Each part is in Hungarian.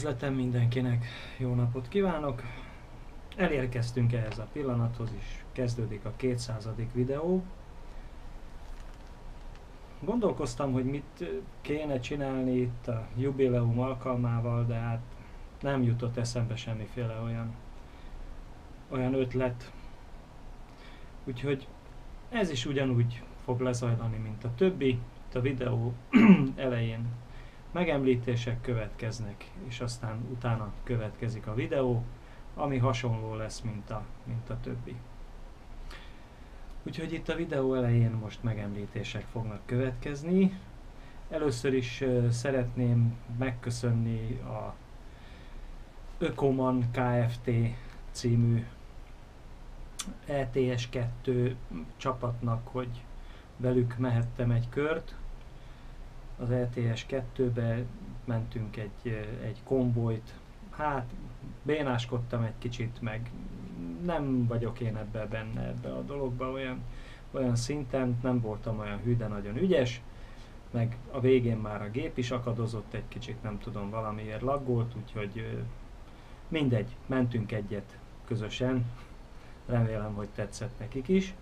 Üdvözletem mindenkinek, jó napot kívánok! Elérkeztünk ehhez a pillanathoz is, kezdődik a 200. videó. Gondolkoztam, hogy mit kéne csinálni itt a jubileum alkalmával, de hát nem jutott eszembe semmiféle olyan ötlet. Úgyhogy ez is ugyanúgy fog lezajlani, mint a többi. Itt a videó elején megemlítések következnek, és aztán utána következik a videó, ami hasonló lesz, mint a többi. Úgyhogy itt a videó elején most megemlítések fognak következni. Először is szeretném megköszönni a Ökoman Kft. Című ETS2 csapatnak, hogy velük mehettem egy kört. Az ETS2-be mentünk egy konvojt, hát bénáskodtam egy kicsit, meg nem vagyok én ebbe a dologba olyan szinten, nem voltam olyan hű, de nagyon ügyes, meg a végén már a gép is akadozott egy kicsit, nem tudom, valamiért laggolt, úgyhogy mindegy, mentünk egyet közösen, remélem, hogy tetszett nekik is.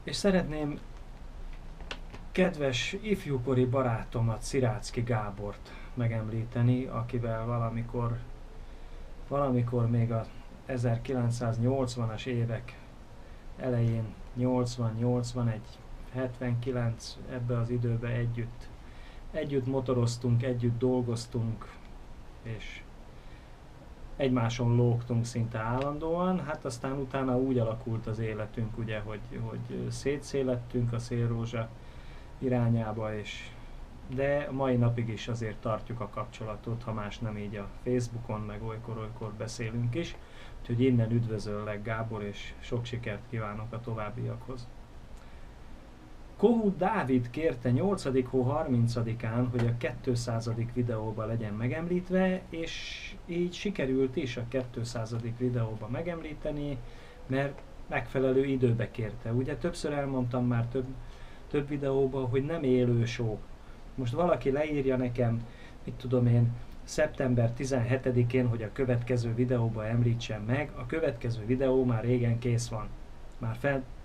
És szeretném kedves ifjúkori barátomat, Szirácki Gábort megemlíteni, akivel valamikor még a 1980-as évek elején, 80, 81, 79, ebbe az időbe együtt motoroztunk, együtt dolgoztunk, és egymáson lógtunk szinte állandóan. Hát aztán utána úgy alakult az életünk, ugye, hogy szétszélettünk a szélrózsa irányába, de mai napig is azért tartjuk a kapcsolatot, ha más nem így a Facebookon, meg olykor beszélünk is. Úgyhogy innen üdvözöllek, Gábor, és sok sikert kívánok a továbbiakhoz. Kohut Dávid kérte 8. hó 30-án, hogy a 200. videóba legyen megemlítve, és így sikerült is a 200. videóba megemlíteni, mert megfelelő időbe kérte. Ugye többször elmondtam már több videóban, hogy nem élő show. Most valaki leírja nekem, mit tudom én, szeptember 17-én, hogy a következő videóba említsem meg, a következő videó már régen kész van.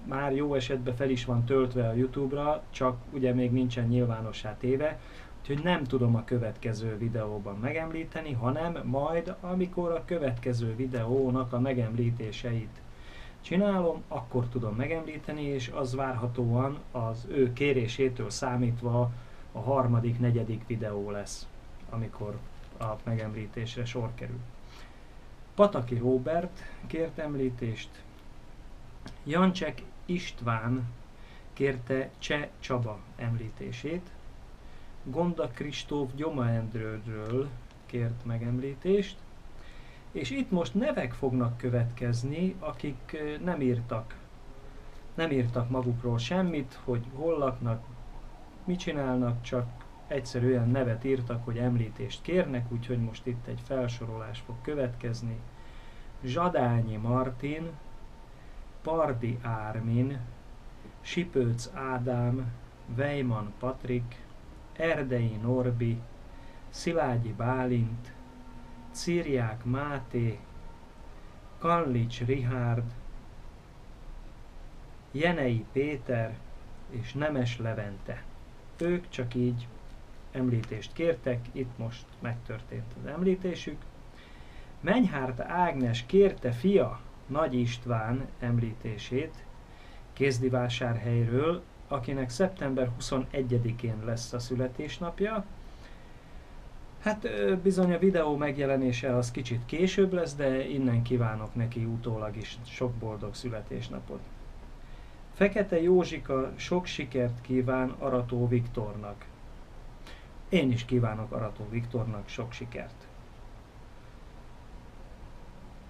Már jó esetben fel is van töltve a YouTube-ra, csak ugye még nincsen nyilvánossá téve, úgyhogy nem tudom a következő videóban megemlíteni, hanem majd, amikor a következő videónak a megemlítéseit csinálom, akkor tudom megemlíteni, és az várhatóan az ő kérésétől számítva a 3., 4. videó lesz, amikor a megemlítésre sor kerül. Pataki Róbert kért említést, Jancsek István kérte Cseh Csaba említését, Gonda Kristóf Gyoma Endrődről kért megemlítést, és itt most nevek fognak következni, akik nem írtak magukról semmit, hogy hol laknak, mit csinálnak, csak egyszerűen nevet írtak, hogy említést kérnek, úgyhogy most itt egy felsorolás fog következni. Zsadányi Martin, Pardi Ármin, Sipőc Ádám, Weiman Patrik, Erdei Norbi, Szilágyi Bálint, Cirják Máté, Kanlics Rihárd, Jenei Péter és Nemes Levente. Ők csak így említést kértek, itt most megtörtént az említésük. Menyhárt Ágnes kérte fia Nagy István említését Kézdivásárhelyről, akinek szeptember 21-én lesz a születésnapja. Hát bizony a videó megjelenése az kicsit később lesz, de innen kívánok neki utólag is sok boldog születésnapot. Fekete Józsika sok sikert kíván Arató Viktornak. Én is kívánok Arató Viktornak sok sikert.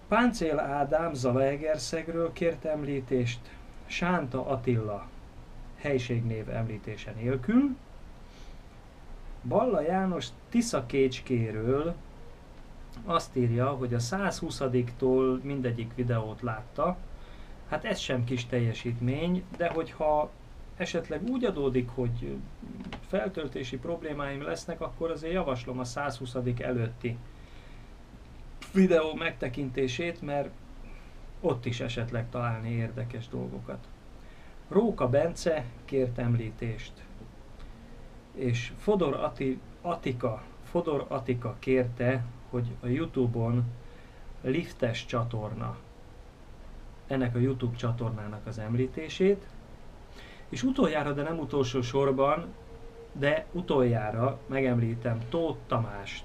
Páncél Ádám Zalaegerszegről kért említést, Sánta Attila helységnév említése nélkül, Balla János Tiszakécskéről azt írja, hogy a 120-tól mindegyik videót látta. Hát ez sem kis teljesítmény, de hogyha esetleg úgy adódik, hogy feltöltési problémáim lesznek, akkor azért javaslom a 120. előtti videó megtekintését, mert ott is esetleg találni érdekes dolgokat. Róka Bence kért említést, és Fodor Attika kérte, hogy a YouTube-on liftes csatorna, ennek a YouTube csatornának az említését, és utoljára, de nem utolsó sorban, de utoljára megemlítem Tóth Tamást,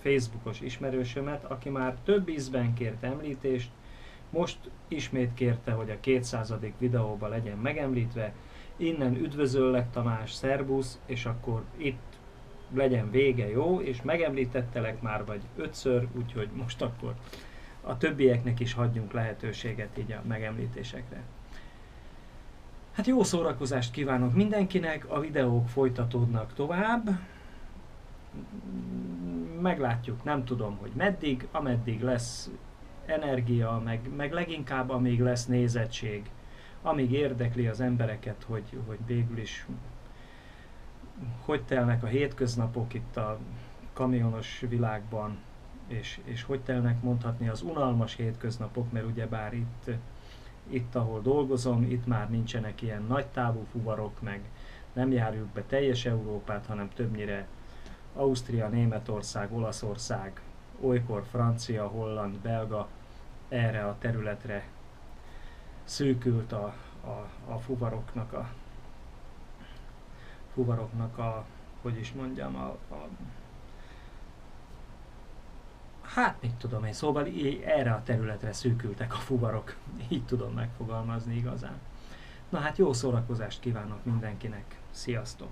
Facebookos ismerősömet, aki már több ízben kért említést, most ismét kérte, hogy a 200. videóban legyen megemlítve. Innen üdvözöllek Tamás, szerbusz, és akkor itt legyen vége, jó, és megemlítettelek már vagy 5-ször, úgyhogy most akkor a többieknek is hagyjunk lehetőséget így a megemlítésekre. Hát jó szórakozást kívánok mindenkinek, a videók folytatódnak tovább. Meglátjuk, nem tudom, hogy meddig, ameddig lesz energia, meg leginkább amíg lesz nézettség, amíg érdekli az embereket, hogy végül is hogy telnek a hétköznapok itt a kamionos világban, és hogy telnek mondhatni az unalmas hétköznapok, mert ugyebár itt ahol dolgozom, itt már nincsenek ilyen nagy távú fuvarok, meg nem járjuk be teljes Európát, hanem többnyire Ausztria, Németország, Olaszország, olykor Francia, Holland, Belga, erre a területre szűkült a fuvaroknak a hogy is mondjam, hát mit tudom én, szóval erre a területre szűkültek a fuvarok, így tudom megfogalmazni igazán. Na hát jó szórakozást kívánok mindenkinek, sziasztok!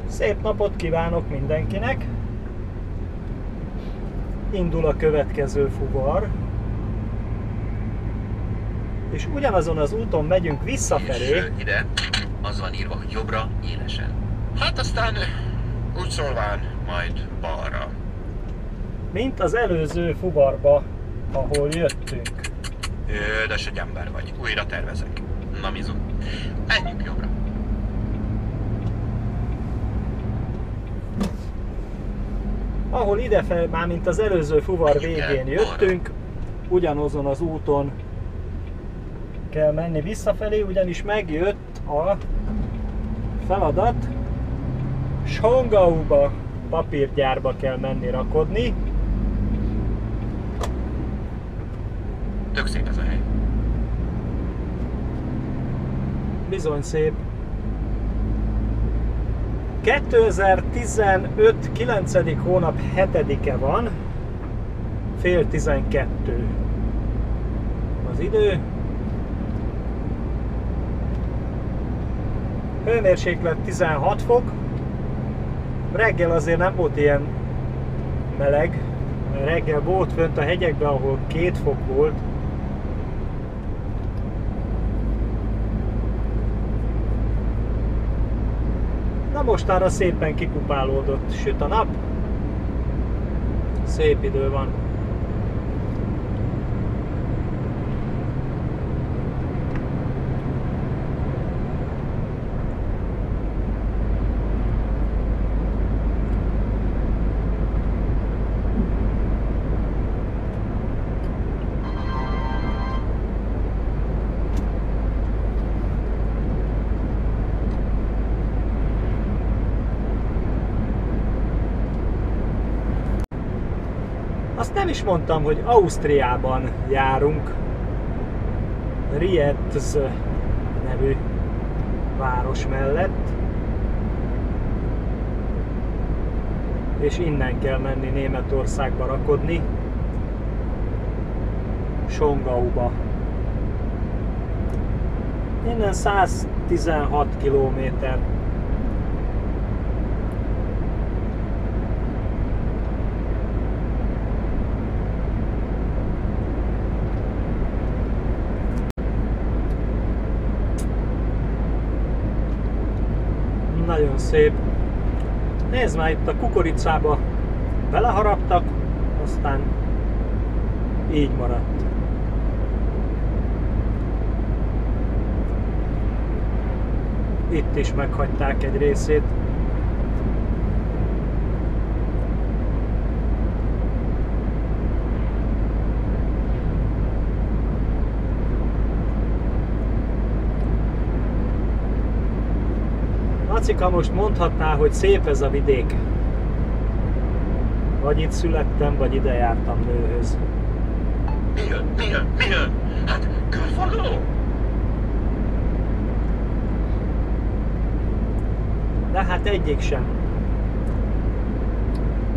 Szép napot kívánok mindenkinek! Indul a következő fuvar, és ugyanazon az úton megyünk visszafelé. És ide az van írva, hogy jobbra élesen. Hát aztán úgy szólván majd balra. Mint az előző fuvarba, ahol jöttünk. Édes egy ember vagy, újra tervezek. Na mizu, menjünk jobbra. Ahol idefelé, már mint az előző fuvar végén jöttünk, ugyanazon az úton kell menni visszafelé, ugyanis megjött a feladat, Schongauba papírgyárba kell menni rakodni. Tök szép ez a hely. Bizony szép. 2015. 9. hónap 7-e van, fél 12 az idő. Hőmérséklet 16 fok. Reggel azért nem volt ilyen meleg. Reggel volt fönt a hegyekben, ahol 2 fok volt. Na mostanra szépen kikupálódott, süt a nap. Szép idő van. Azt nem is mondtam, hogy Ausztriában járunk, Rietz nevű város mellett, és innen kell menni Németországba rakodni, Schongauba. Innen 116 kilométer. Nagyon szép. Nézd már, itt a kukoricába beleharaptak, aztán így maradt. Itt is meghagyták egy részét. Lacika most mondhatná, hogy szép ez a vidék. Vagy itt születtem, vagy ide jártam nőhöz. Mi jön? Hát, körforgalom? De hát egyik sem.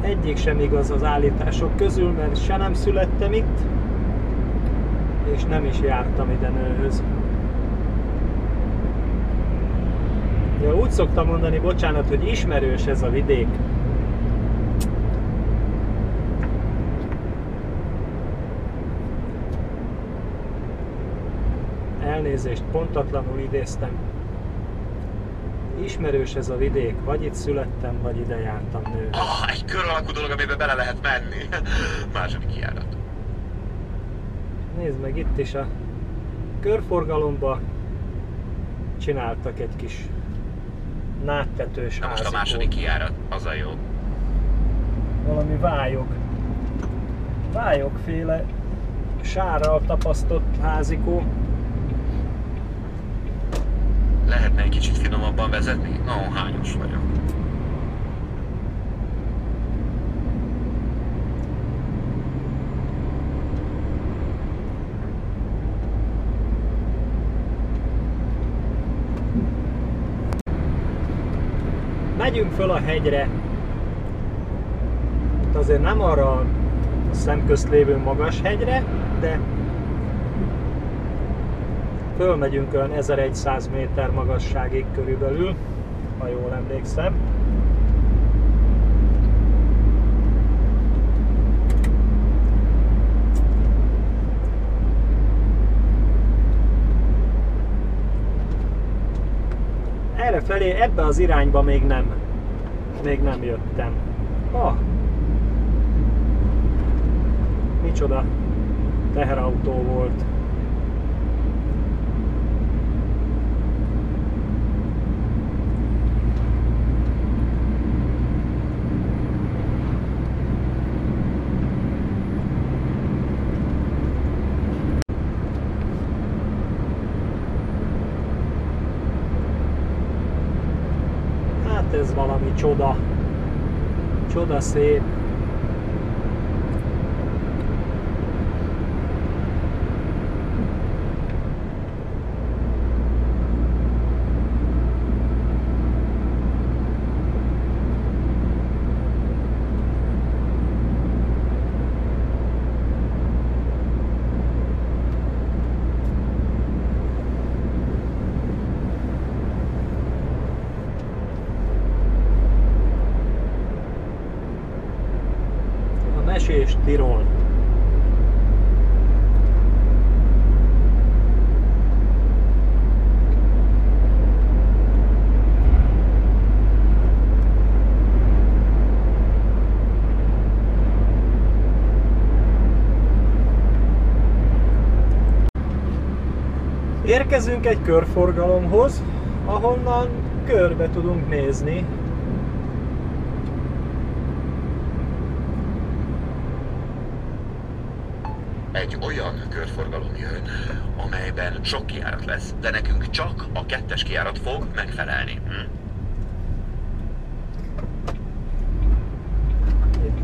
Egyik sem igaz az állítások közül, mert se nem születtem itt, és nem is jártam ide nőhöz. Ja, úgy szoktam mondani, bocsánat, hogy ismerős ez a vidék. Elnézést, pontatlanul idéztem. Ismerős ez a vidék, vagy itt születtem, vagy ide jártam nőhöz. Egy kör alakú dolog, amiben bele lehet menni. Második járat. Nézd meg, itt is a körforgalomba csináltak egy kis nádtetős Na most a házikót. második járat, az a jó. Valami vályogféle sárral tapasztott házikó. Lehetne egy kicsit finomabban vezetni? Hányos vagyok. Megyünk föl a hegyre. Itt azért nem arra a szemközt lévő magas hegyre, de fölmegyünk olyan 1100 méter magasságig körülbelül, ha jól emlékszem. Errefelé, ebbe az irányba még nem jöttem. Micsoda teherautó volt. Hát ez valami csoda. Csoda szép. Mesés Tirol. Érkezünk egy körforgalomhoz, ahonnan körbe tudunk nézni. Egy olyan körforgalom jön, amelyben sok kijárat lesz, de nekünk csak a 2-es kijárat fog megfelelni.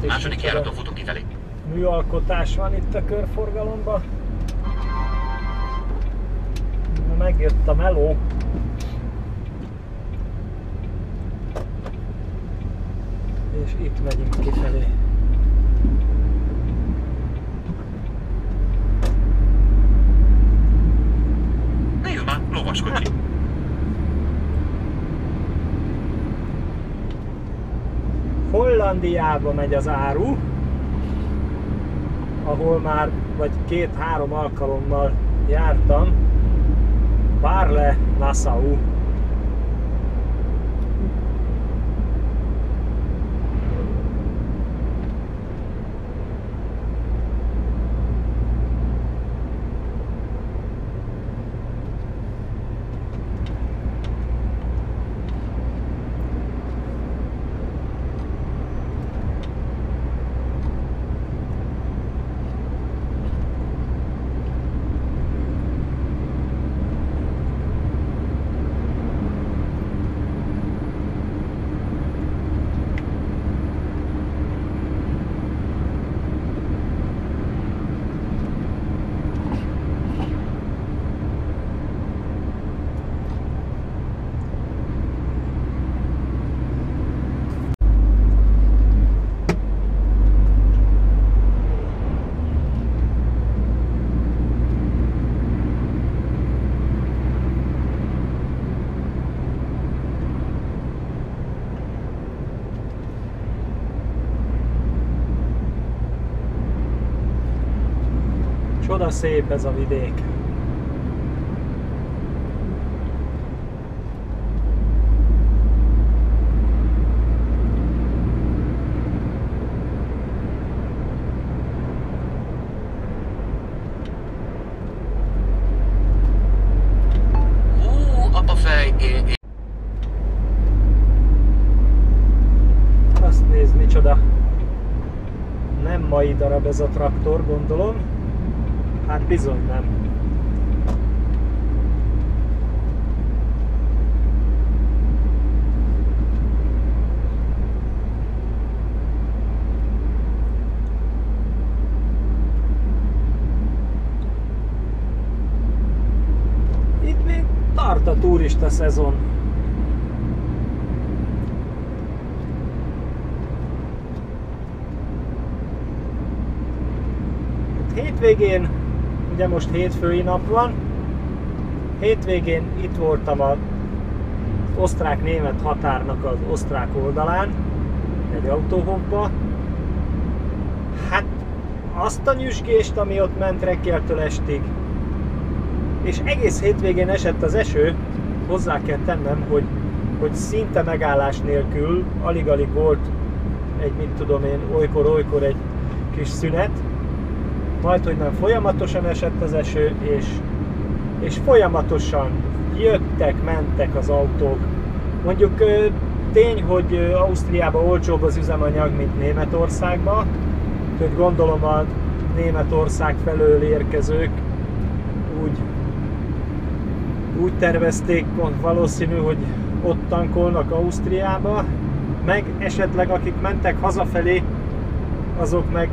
Második járaton futunk kifelé. Műalkotás van itt a körforgalomban. Megjött a meló. És itt megyünk kifelé. Lovaskocsi. Hollandiába megy az áru, ahol már vagy 2-3 alkalommal jártam. Barle-Nassau. Csoda szép ez a vidék. Apafej, Azt nézd, micsoda. Nem mai darab ez a traktor, gondolom. Hát bizony nem. Itt még tart a turista szezon. Hétvégén, ugye most hétfői nap van, hétvégén itt voltam az osztrák-német határnak az osztrák oldalán, egy autóhopba. Hát azt a nyüzsgést, ami ott ment reggeltől estig, és egész hétvégén esett az eső, hozzá kell tennem, hogy szinte megállás nélkül, alig-alig volt egy, mit tudom én, olykor-olykor egy kis szünet, majd, hogy nem folyamatosan esett az eső, és folyamatosan jöttek, mentek az autók. Mondjuk tény, hogy Ausztriában olcsóbb az üzemanyag, mint Németországban, úgyhogy gondolom a Németország felől érkezők úgy tervezték, valószínű, hogy ott tankolnak Ausztriába, meg esetleg akik mentek hazafelé, azok meg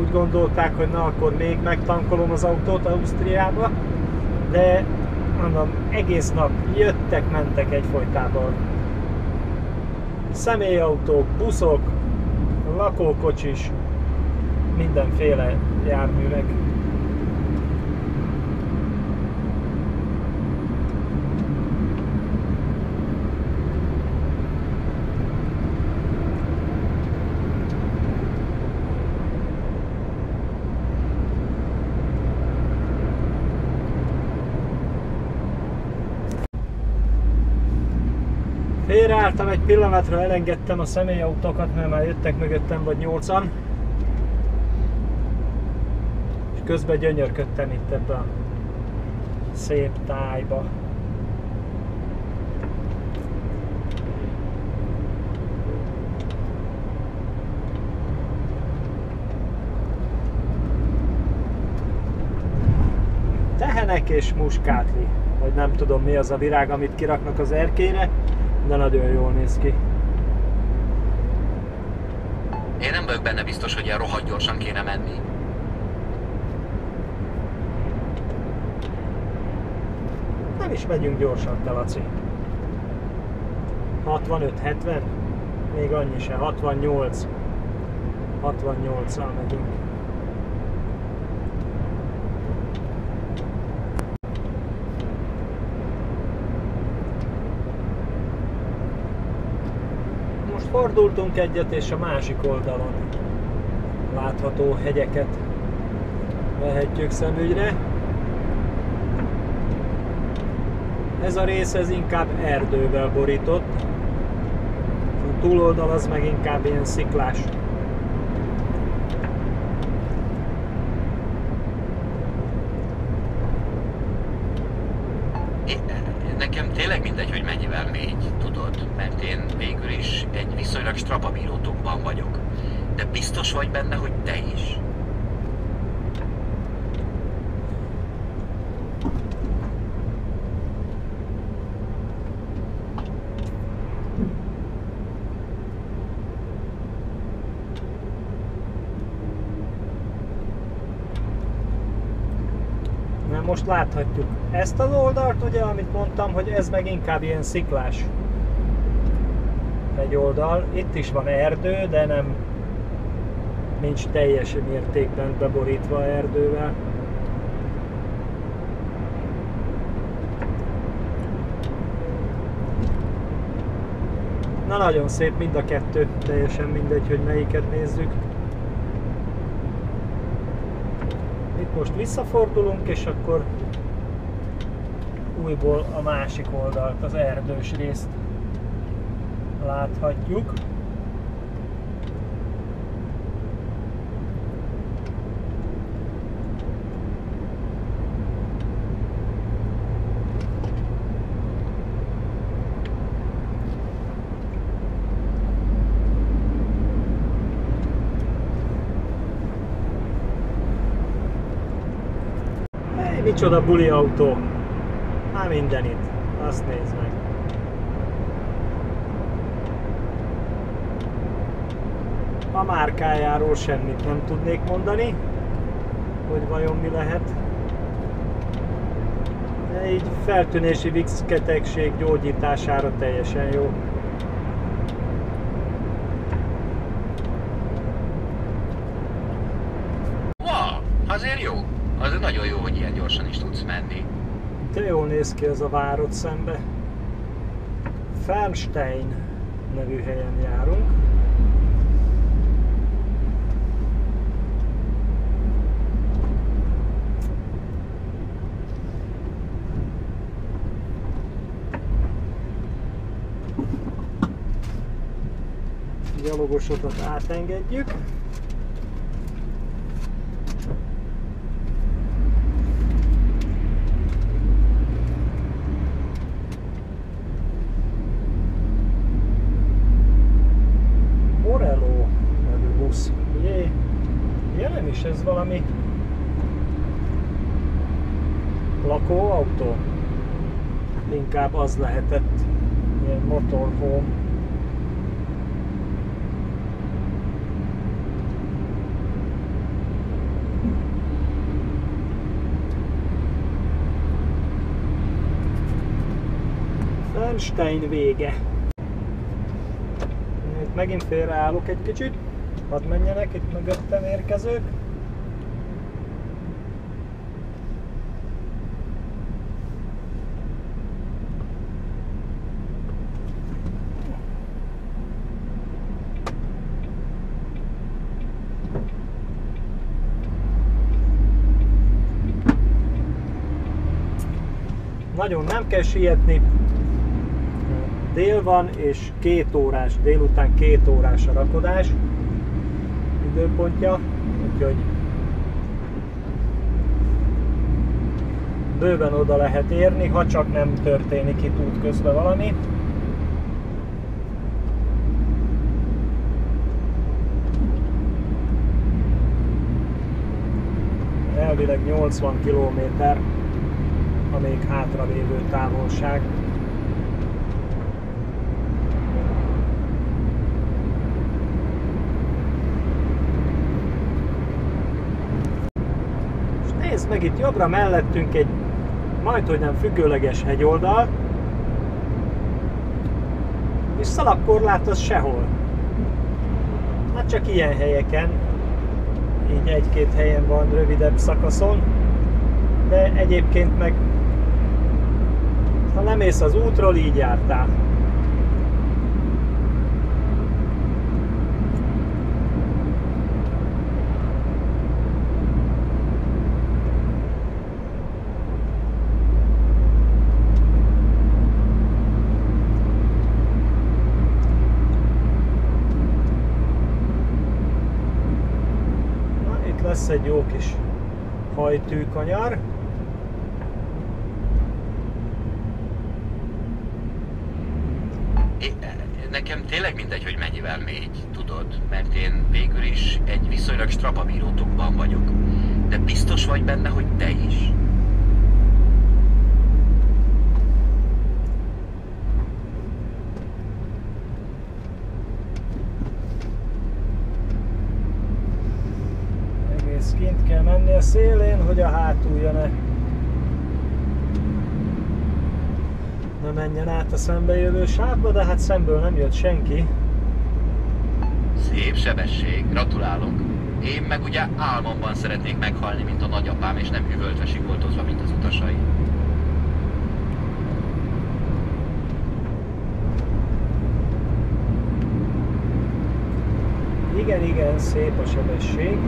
úgy gondolták, hogy na akkor még megtankolom az autót Ausztriába, de mondom, egész nap jöttek, mentek egyfolytában. Személyautók, buszok, lakókocsis, mindenféle járművek. Félreálltam egy pillanatra, elengedtem a személyautókat, mert már jöttek mögöttem vagy 8-an. És közben gyönyörködtem itt ebbe a szép tájba. Tehenek és muskátli, vagy nem tudom mi az a virág, amit kiraknak az erkére, de nagyon jól néz ki. én nem vagyok benne biztos, hogy ilyen rohadt gyorsan kéne menni. Nem is megyünk gyorsan, te Laci. 65-70? Még annyi se, 68. 68-al megyünk. Most fordultunk egyet, és a másik oldalon látható hegyeket vehetjük szemügyre. Ez a rész ez inkább erdővel borított. A túloldal az meg inkább ilyen sziklás. Nekem tényleg mindegy, hogy mennyivel mégy, tudod, mert én végül is egy viszonylag strapabírótunkban vagyok. De biztos vagy benne, hogy te is? Most láthatjuk ezt az oldalt, ugye, amit mondtam, hogy ez meg inkább ilyen sziklás egy oldal. Itt is van erdő, de nem nincs teljes mértékben beborítva erdővel. Na, nagyon szép mind a kettő, teljesen mindegy, hogy melyiket nézzük. Itt most visszafordulunk, és akkor újból a másik oldalt, az erdős részt láthatjuk. Micsoda buli autó! Már minden itt. Azt nézd meg. A márkájáról semmit nem tudnék mondani, hogy vajon mi lehet. De így feltűnési vicszketegség gyógyítására teljesen jó. Wow, azért jó. Az nagyon jó, hogy ilyen gyorsan is tudsz menni. De jól néz ki ez a vár ott szembe. Fernstein nevű helyen járunk. Gyalogosokat átengedjük. Morello nevű busz. Jé, nem is ez valami lakóautó? Inkább az lehetett, ilyen motorhome. Fernstein vége. Itt megint félreállok egy kicsit. Hadd menjenek itt mögöttem érkezők. Nagyon nem kell sietni. Dél van, és 2 órás, délután 2 órás a rakodás időpontja, úgyhogy bőven oda lehet érni, ha csak nem történik itt útközben valami. Elvileg 80 km a még hátralévő távolság. Nézd meg, itt jobbra mellettünk egy majdhogy nem függőleges hegyoldal, és szalagkorlát az sehol. Hát csak ilyen helyeken, így egy-két helyen van rövidebb szakaszon, de egyébként meg, ha lemész az útról, így jártál. Lesz egy jó kis hajtűkanyar. Nekem tényleg mindegy, hogy mennyivel mégy, tudod, mert én végül is egy viszonylag strapabírótokban vagyok. De biztos vagy benne, hogy te is? Kint kell menni a szélén, hogy a hátulja ne menjen át a szembejövő sávba, de hát szemből nem jött senki. Szép sebesség, gratulálok. Én meg ugye álmomban szeretnék meghalni, mint a nagyapám, és nem üvöltve sikoltozva, mint az utasai. Igen, szép a sebesség.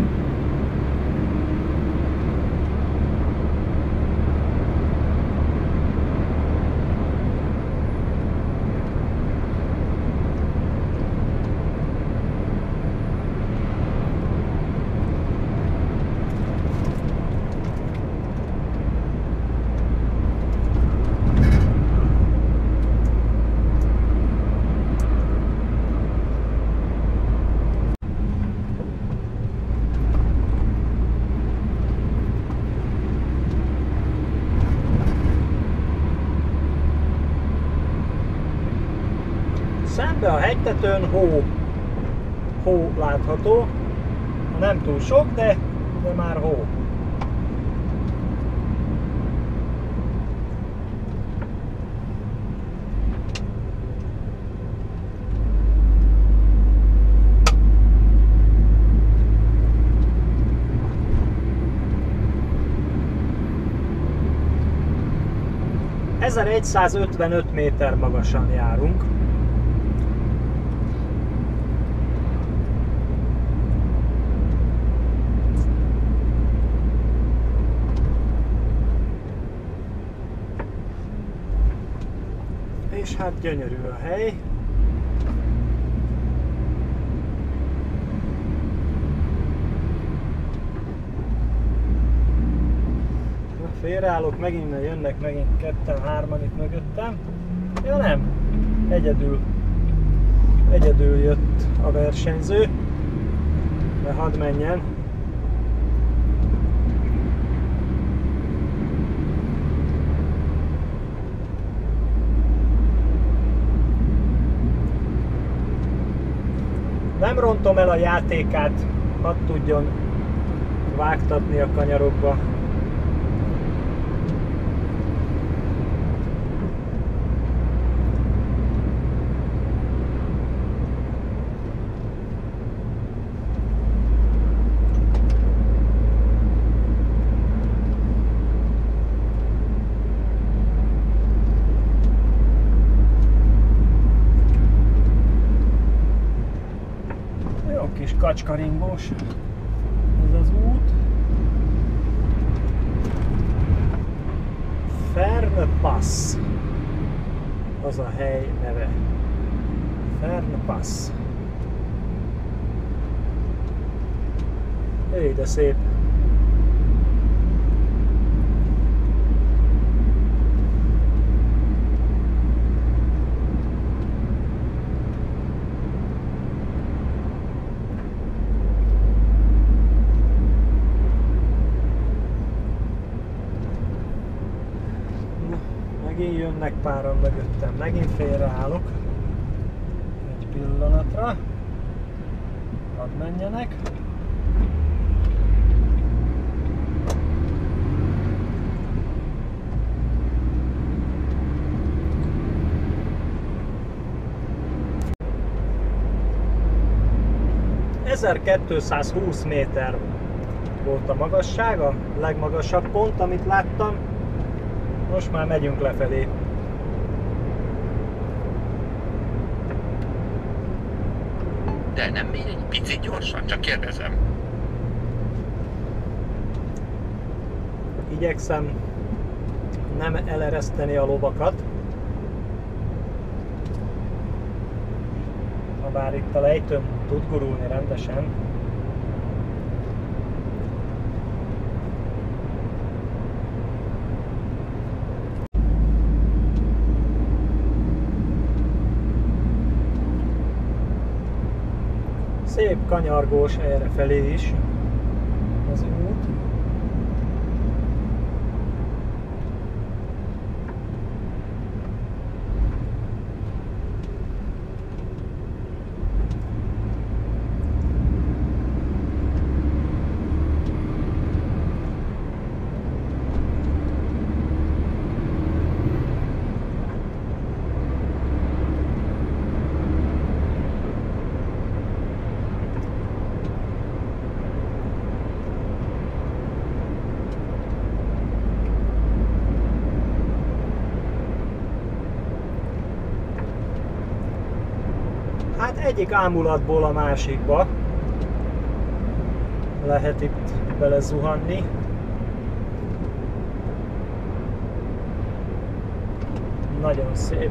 Szembe a hegytetőn hó látható, nem túl sok, de már hó. ...1155 méter magasan járunk. És hát gyönyörű a hely. Félreállok megint, mert jönnek megint ketten, hárman itt mögöttem. Ja nem, egyedül jött a versenyző, de hadd menjen. Nem rontom el a játékát, hadd tudjon vágtatni a kanyarokba. Kis kacskaringós ez az út. Fern Pass az a hely neve. Fern Pass. Éj, de szép. Megint jönnek páran mögöttem, megint félreállok egy pillanatra, hadd menjenek. ...1220 méter volt a magassága, a legmagasabb pont, amit láttam. Most már megyünk lefelé. De nem megy egy picit gyorsan, csak kérdezem. Igyekszem nem elereszteni a lovakat. Habár itt a lejtőn tud gurulni rendesen. Szép kanyargós errefelé is az út. Hát egyik ámulatból a másikba lehet itt belezuhanni. Nagyon szép.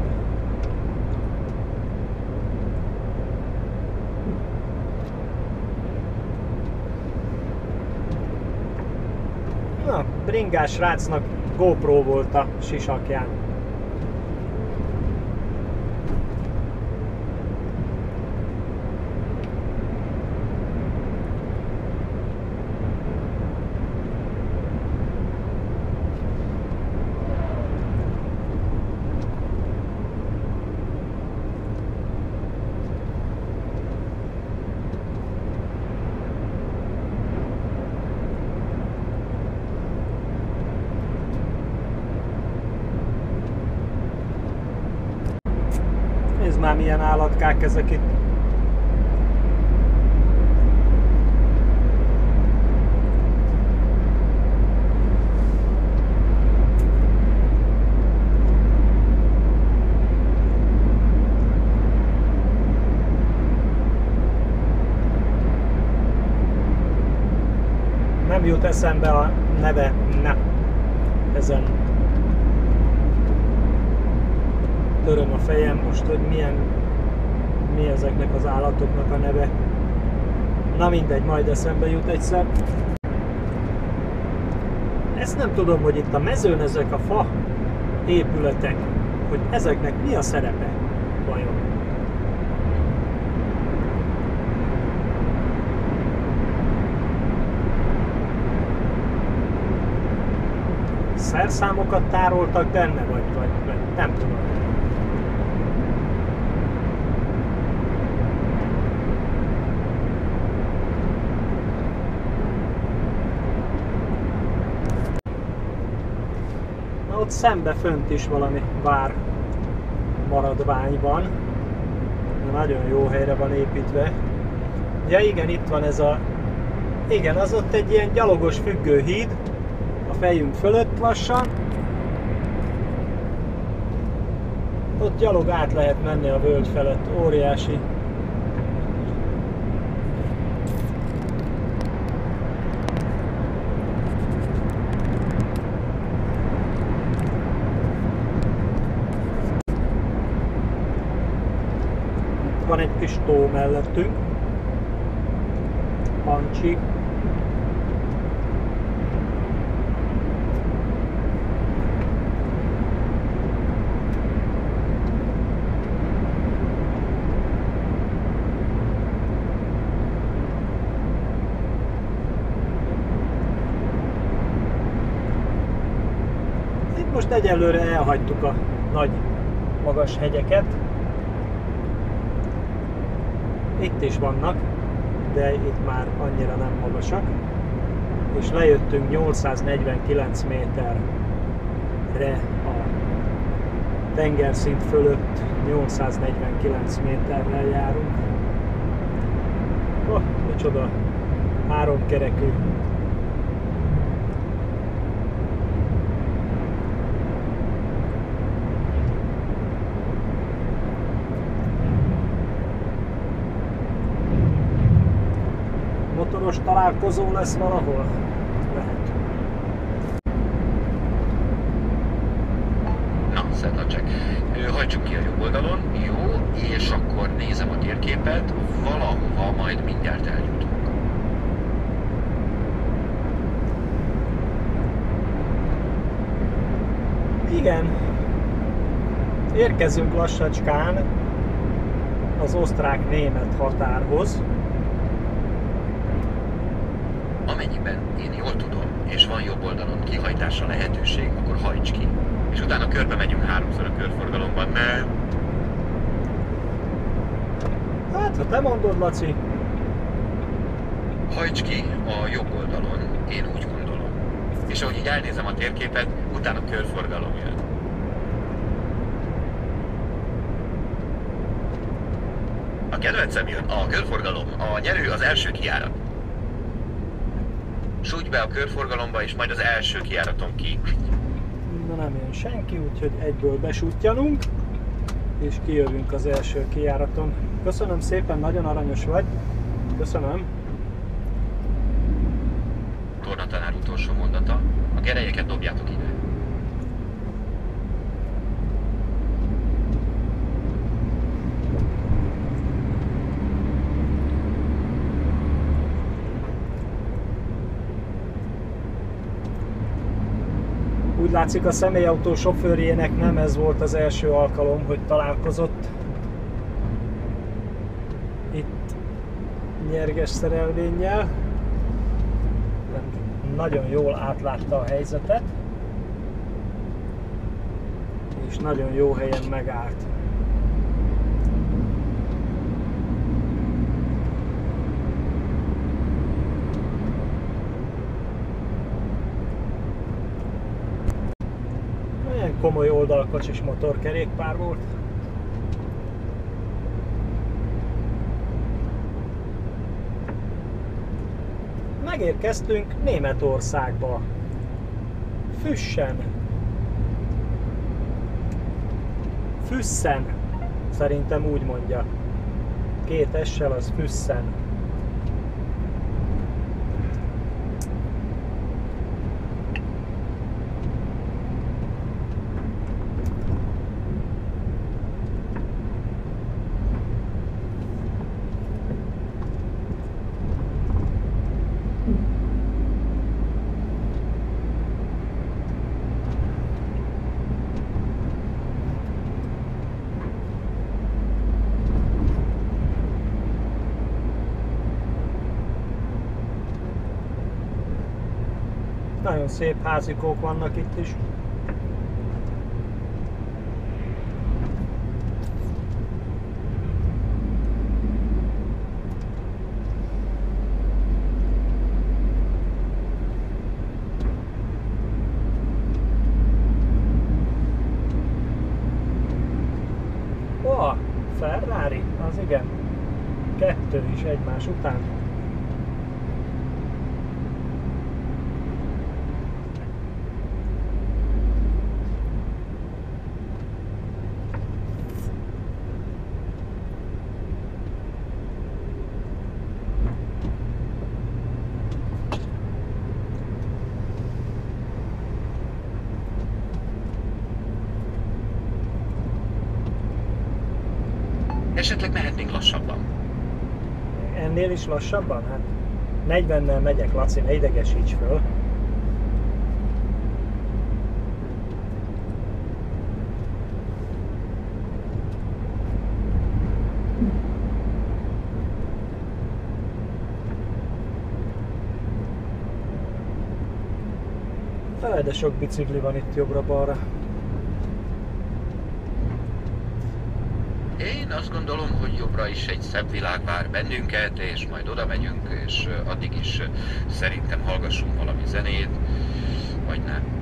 Na, bringás srácnak GoPro volt a sisakján. már milyen állatkák ezek itt. Nem jut eszembe a neve, ne. Ezen töröm a fejem most, hogy mi ezeknek az állatoknak a neve. Na mindegy, majd eszembe jut egyszer. Ezt nem tudom, hogy itt a mezőn ezek a fa épületek, hogy ezeknek mi a szerepe vajon. Szerszámokat tároltak benne, vagy nem tudom. Na ott szembe fönt is valami vár maradvány van. Nagyon jó helyre van építve. Ja igen, itt van ez a... Igen, az ott egy ilyen gyalogos függőhíd. A fejünk fölött lassan. Ott gyalog át lehet menni a völgy felett, óriási. Itt van egy kis tó mellettünk. Pancsi. Most egyelőre elhagytuk a nagy, magas hegyeket. Itt is vannak, de itt már annyira nem magasak. És lejöttünk 849 méterre a tengerszint fölött, 849 méterrel járunk. Oh, micsoda háromkerekű. Motoros találkozó lesz valahol? Lehet. Na, Szedlacsek, hajtsuk ki a jobb oldalon, jó, és akkor nézem a térképet, valahova majd mindjárt eljutunk. Igen. Érkezünk lassacskán az osztrák-német határhoz. Amennyiben én jól tudom, és van jobb oldalon kihajtásra lehetőség, akkor hajts ki. És utána körbe megyünk 3-szor a körforgalomban, nem? Hát, ha te mondod, Laci. Hajts ki a jobb oldalon, én úgy gondolom. És ahogy így elnézem a térképet, utána körforgalom jön. A kedvencem jön, a körforgalom, a nyerő az első kijárat. Sújts be a körforgalomba, és majd az első kijáraton ki. Na nem jön senki, úgyhogy egyből besútjanunk, és kijövünk az első kijáraton. Köszönöm szépen, nagyon aranyos vagy. Köszönöm. Tornatanár utolsó mondata, a gerelyeket dobjátok ide. Úgy látszik, a személyautó sofőrjének nem ez volt az első alkalom, hogy találkozott itt nyerges szerelvénnyel. Nagyon jól átlátta a helyzetet, és nagyon jó helyen megállt. Komoly oldalkocsis motorkerékpár volt. Megérkeztünk Németországba. Füssen. Füssen. Szerintem úgy mondja. 2 S-sel az Füssen. Nagyon szép házikók vannak itt is. Ó, Ferrari, az igen. 2 is egymás után. Esetleg mehetnénk lassabban. Ennél is lassabban? Hát 40-nel megyek, Laci, ne idegesíts föl. De sok bicikli van itt jobbra-balra. Én azt gondolom, hogy jobbra is egy szebb világ vár bennünket, és majd oda megyünk, és addig is szerintem hallgassunk valami zenét, vagy nem.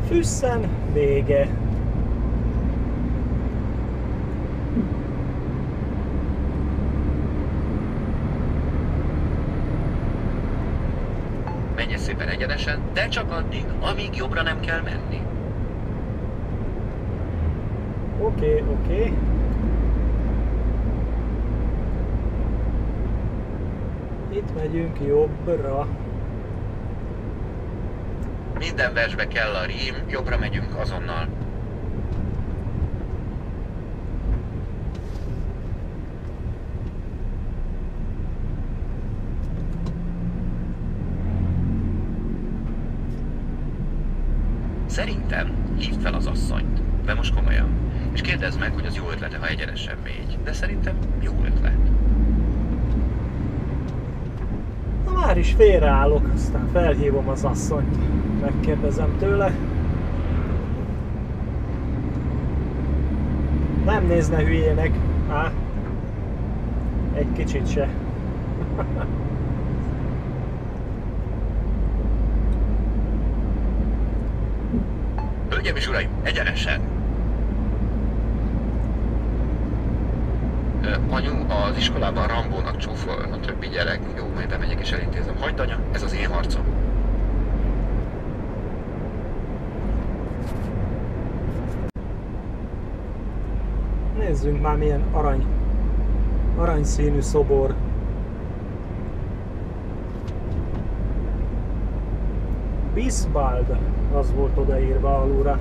Füssen, vége. Menj szépen egyenesen, de csak addig, amíg jobbra nem kell menni. Oké, oké. Itt megyünk jobbra. Minden versbe kell a rím, jobbra megyünk azonnal. Szerintem hívd fel az asszonyt, de most komolyan. És kérdezd meg, hogy az jó ötlete, ha egyenesen megy. De szerintem jó ötlet. Na már is félreállok, aztán felhívom az asszonyt. Megkérdezem tőle. Nem nézne hülyének. Á, egy kicsit se. Hölgyeim és uraim, egyenesen! Anyu, az iskolában Rambónak csúfol a többi gyerek. Jó, majd bemegyek és elintézem. Hagyd, anya, ez az én harcom. Nézzünk már, milyen aranyszínű szobor. Bisbald, az volt odaírva alulra.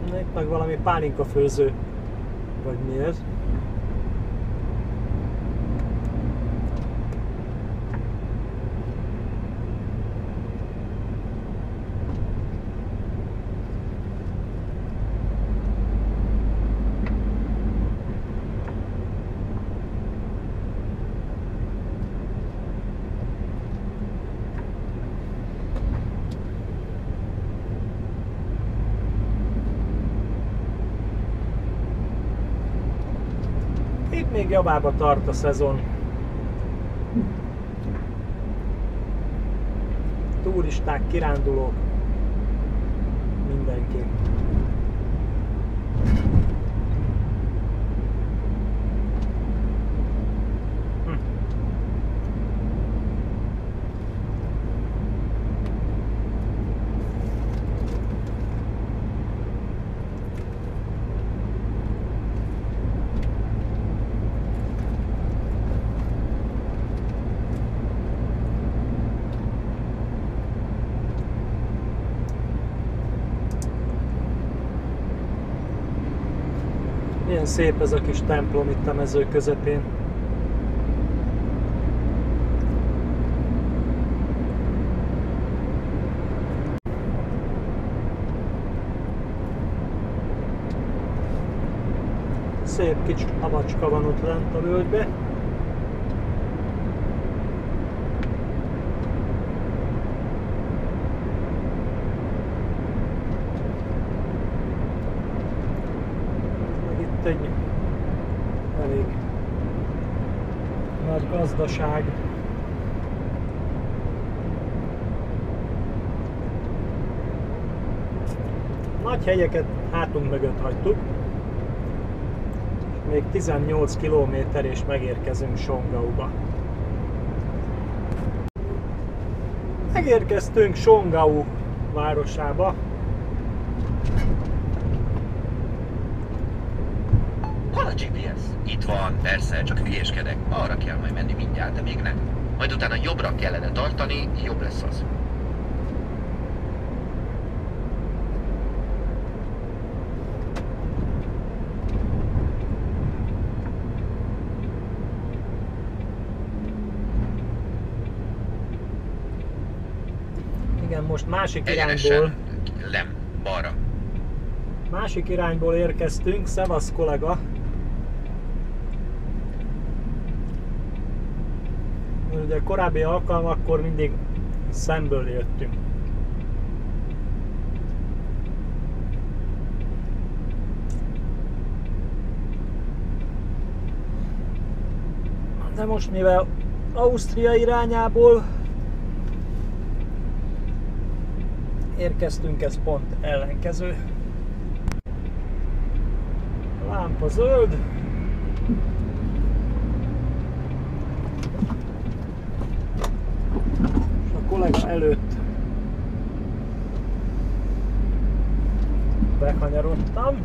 Itt meg valami pálinka főző. Vagy mi ez? még javába tart a szezon. Turisták, kirándulók, mindenki. Milyen szép ez a kis templom itt a mező közepén. Szép kicsi havacska van ott lent a völgybe. Egy elég nagy gazdaság. Nagy hegyeket hátunk mögött hagytuk. Még 18 km és megérkezünk Songauba. Megérkeztünk Songau városába. Hol a GPS? Itt van, persze, csak hülyéskedek. Arra kell majd menni mindjárt, de még nem. Majd utána jobbra kellene tartani, jobb lesz az. Igen, most másik Egyenesen, irányból. nem, balra. Másik irányból érkeztünk, szevasz kollega. Ugye korábbi alkalmakkor mindig szemből jöttünk. De most mivel Ausztria irányából érkeztünk, ez pont ellenkező. A lámpa zöld. És a kollega előtt bekanyarodtam,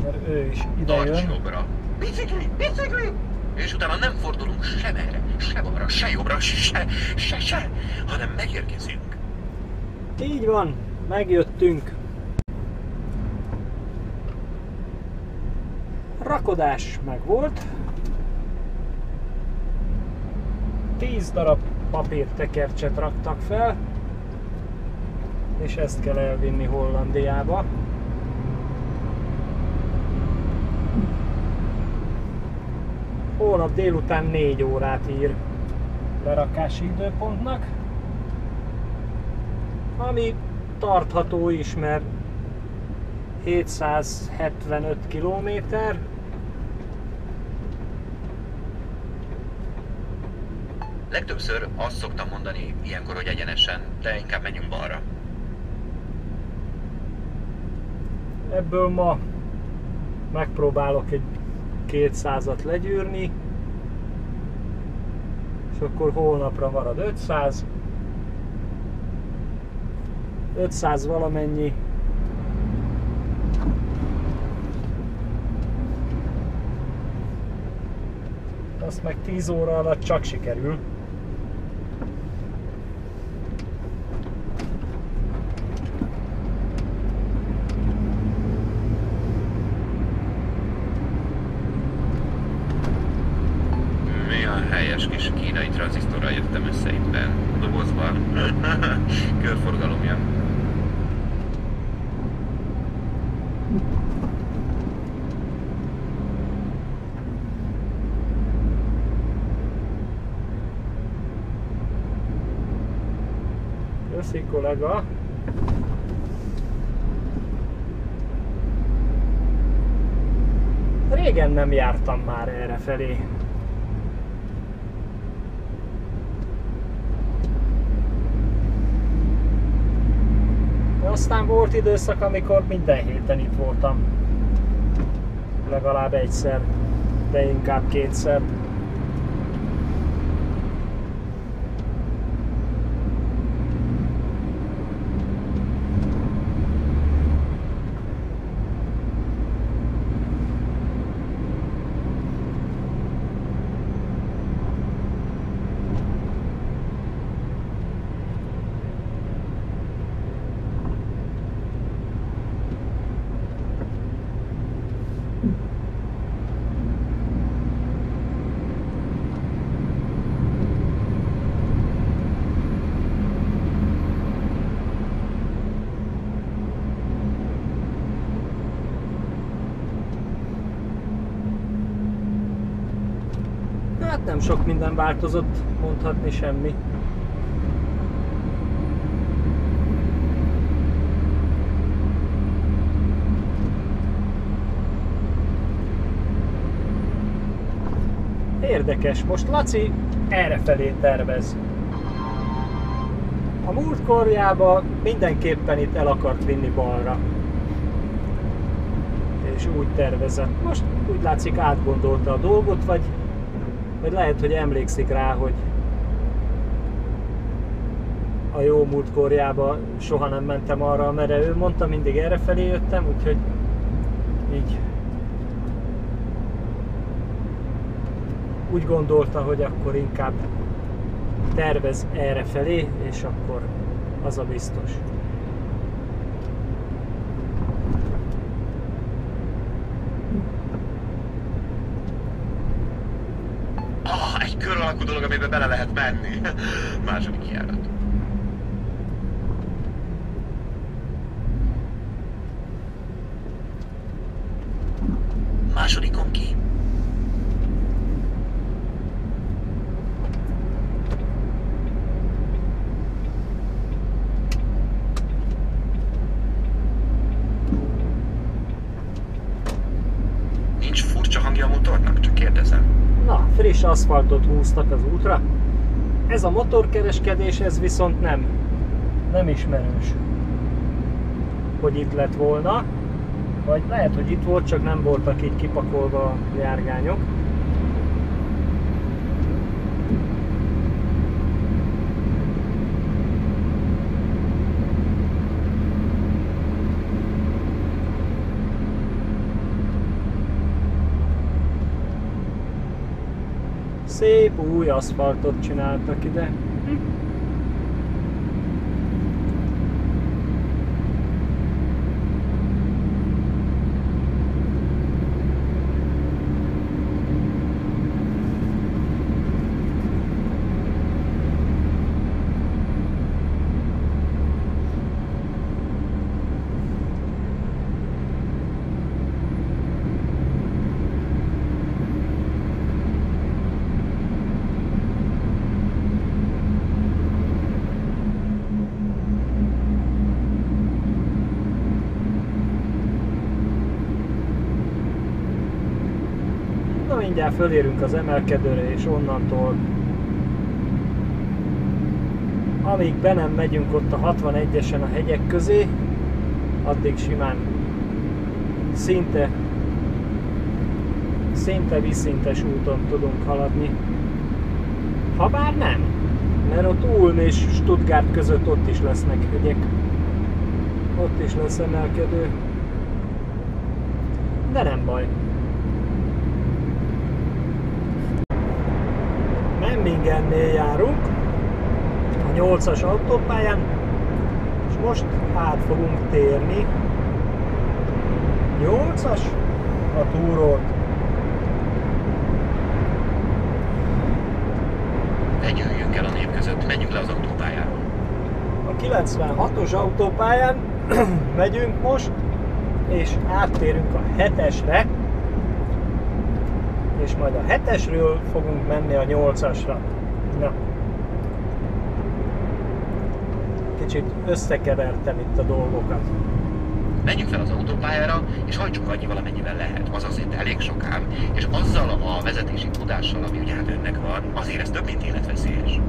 mert ő is ide Tarts jön. jobbra. Bicikli, bicikli! És utána nem fordulunk sem erre, se balra, se jobbra, se, hanem megérkezünk. Így van, megjöttünk. Rakodás megvolt. 10 darab papírtekercset raktak fel, és ezt kell elvinni Hollandiába. Holnap délután 4 órát ír lerakási időpontnak, ami tartható is, mert 775 kilométer. Legtöbbször azt szoktam mondani ilyenkor, hogy egyenesen, de inkább menjünk balra. Ebből ma megpróbálok egy 200-at legyűrni, és akkor holnapra marad 500. 500 valamennyi. Azt meg 10 óra alatt csak sikerül. Milyen helyes kis kínai tranzisztorral jöttem össze itt a dobozban. Körforgalomja. Köszi kollega. Régen nem jártam már errefelé. De aztán volt időszak, amikor minden héten itt voltam. Legalább egyszer, de inkább kétszer. Hát nem sok minden változott, mondhatni semmi. Érdekes, most Laci errefelé tervez. A múltkorjában mindenképpen itt el akart vinni balra. És úgy tervezett. Most úgy látszik átgondolta a dolgot, vagy lehet, hogy emlékszik rá, hogy a jó múltkorjában soha nem mentem arra, amerre ő mondta, mindig errefelé jöttem, úgyhogy így úgy gondolta, hogy akkor inkább tervez errefelé, és akkor az a biztos. Egy kör alakú dolog, amiben bele lehet menni. Második járat. Másodikon ki? Nincs furcsa hangja a motornak? Csak kérdezem. Na, friss aszfaltot húztak az útra. Ez a motorkereskedés, ez viszont nem ismerős, hogy itt lett volna. Vagy lehet, hogy itt volt, csak nem voltak így kipakolva a járgányok. Szép új aszfaltot csináltak ide. Mindjárt fölérünk az emelkedőre, és onnantól, amíg be nem megyünk ott a 61-esen a hegyek közé, addig simán szinte vízszintes úton tudunk haladni. Habár nem, mert ott Ulm és Stuttgart között ott is lesznek hegyek, ott is lesz emelkedő, de nem baj. Memmingennél járunk, a 8-as autópályán, és most át fogunk térni. 8-as? A túrót. Vegyüljünk el a nép között, menjünk le az autópályáról. A 96-os autópályán megyünk most, és áttérünk a 7-esre, és majd a 7-esről fogunk menni a 8-asra. Na. Kicsit összekevertem itt a dolgokat. menjünk fel az autópályára, és hajtsunk annyival, amennyivel lehet. Az azért elég sok ám, és azzal a vezetési tudással, ami ugye hát önnek van, azért ez több, mint életveszélyes.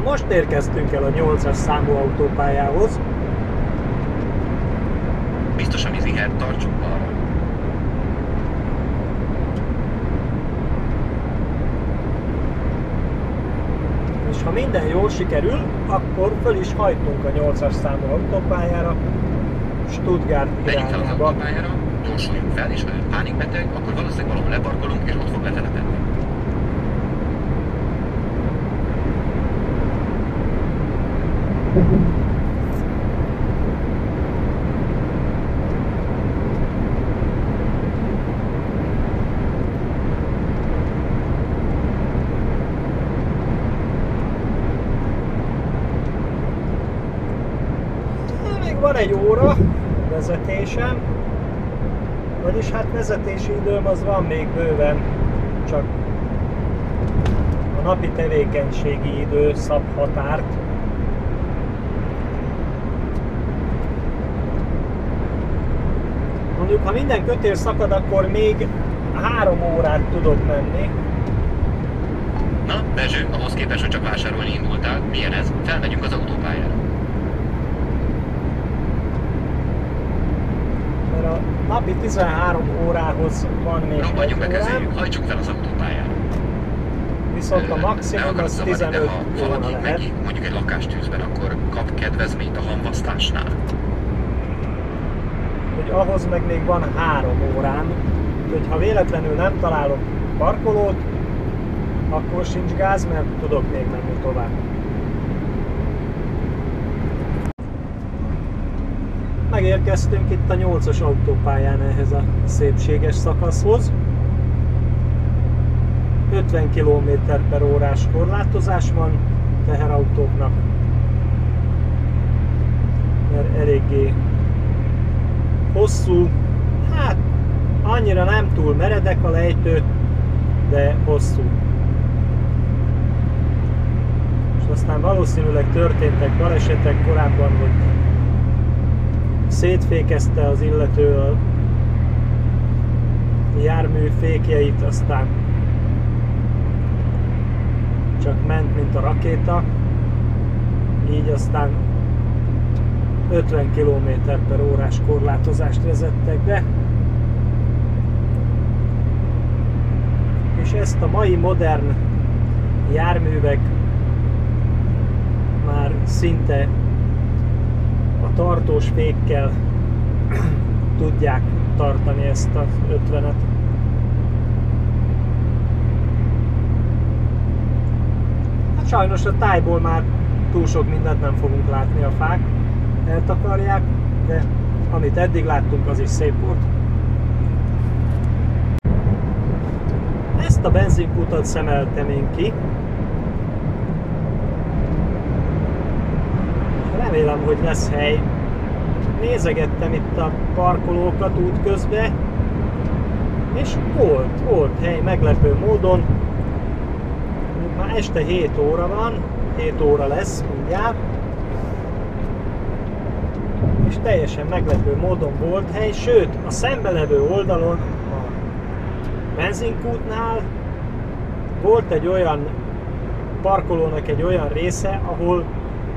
Most érkeztünk el a 8-as számú autópályához. Biztos, ami zihert, tartsunk balra. És ha minden jól sikerül, akkor föl is hajtunk a 8-as számú autópályára, Stuttgart Megyünk fel az irányába. autópályára, gyorsuljunk fel, és ha ön pánikbeteg, akkor valószínűleg valahol leparkolunk, és ott fog letelepedni. Még van egy óra vezetésem, vagyis hát vezetési időm az van még bőven, csak a napi tevékenységi idő szab határt. Mondjuk, ha minden kötél szakad, akkor még 3 órát tudok menni. Na, Dezső, ahhoz képest, hogy csak vásárolni indultál, milyen ez? Felmegyünk az autópályára. Mert a napi 13 órához van még Robbanjunk, 1 bekezdjük, órám, hajtsunk fel az autópályára. viszont a Ne maximum akarod az zavarni, 15 de ha óra valaki lehet. megnyit mondjuk egy lakástűzben, akkor kap kedvezményt a hamvasztásnál. Hogy ahhoz meg még van 3 órám, hogy ha véletlenül nem találok parkolót, akkor sincs gáz, mert tudok még menni tovább. Megérkeztünk itt a 8-as autópályán ehhez a szépséges szakaszhoz. 50 km/h korlátozás van teherautóknak, mert eléggé hosszú, hát annyira nem túl meredek a lejtő, de hosszú. És aztán valószínűleg történtek balesetek korábban, hogy szétfékezte az illető a jármű fékjeit, aztán csak ment, mint a rakéta, így aztán 50 km/h korlátozást vezettek be. És ezt a mai modern járművek már szinte a tartós fékkel tudják tartani ezt az 50-et. Hát sajnos a tájból már túl sok mindent nem fogunk látni, a fák eltakarják, de amit eddig láttunk, az is szép volt. Ezt a benzinkutat szemeltem én ki. Remélem, hogy lesz hely. Nézegettem itt a parkolókat útközben, és volt hely meglepő módon. Már este 7 óra van, 7 óra lesz mindjárt. És teljesen meglepő módon volt hely, sőt a szembelevő oldalon a benzinkútnál volt egy olyan parkolónak egy olyan része, ahol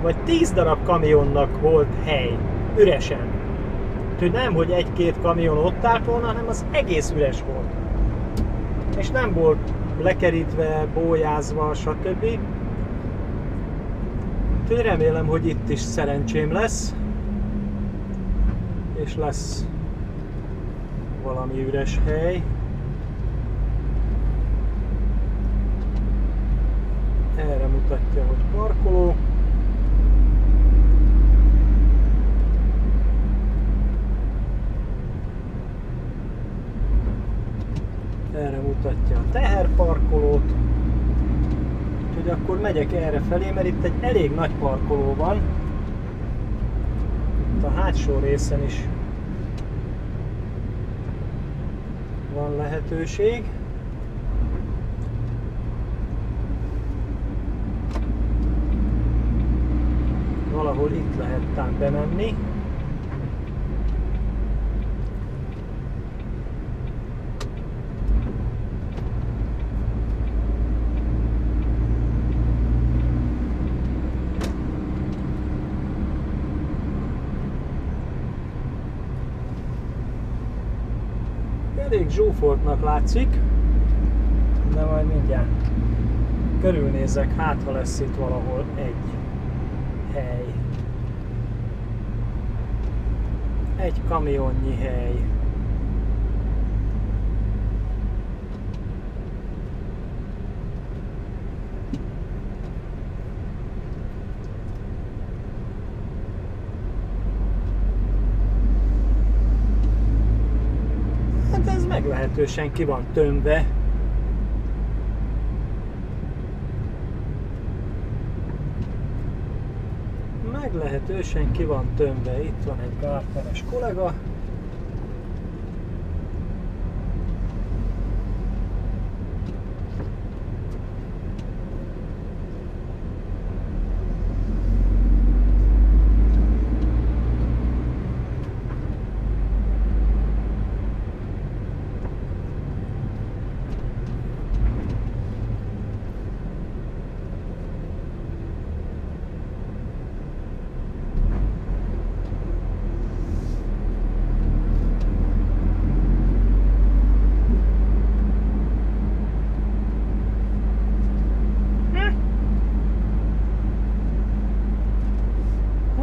vagy 10 darab kamionnak volt hely, üresen. Úgyhogy nem, hogy 1-2 kamion ott állt volna, hanem az egész üres volt. És nem volt lekerítve, bójázva, stb. Úgyhogy remélem, hogy itt is szerencsém lesz. És lesz valami üres hely. Erre mutatja, hogy parkoló. Erre mutatja a teherparkolót. Úgyhogy akkor megyek erre felé, mert itt egy elég nagy parkoló van. Itt a hátsó részen is van lehetőség. Valahol itt lehet tám bemenni. Elég zsúfoltnak látszik, de majd mindjárt körülnézek, hát ha lesz itt valahol egy hely. Egy kamionnyi hely. Hát ez meglehetősen ki van tömve. Meglehetősen ki van tömve. Itt van egy Gartneres kollega.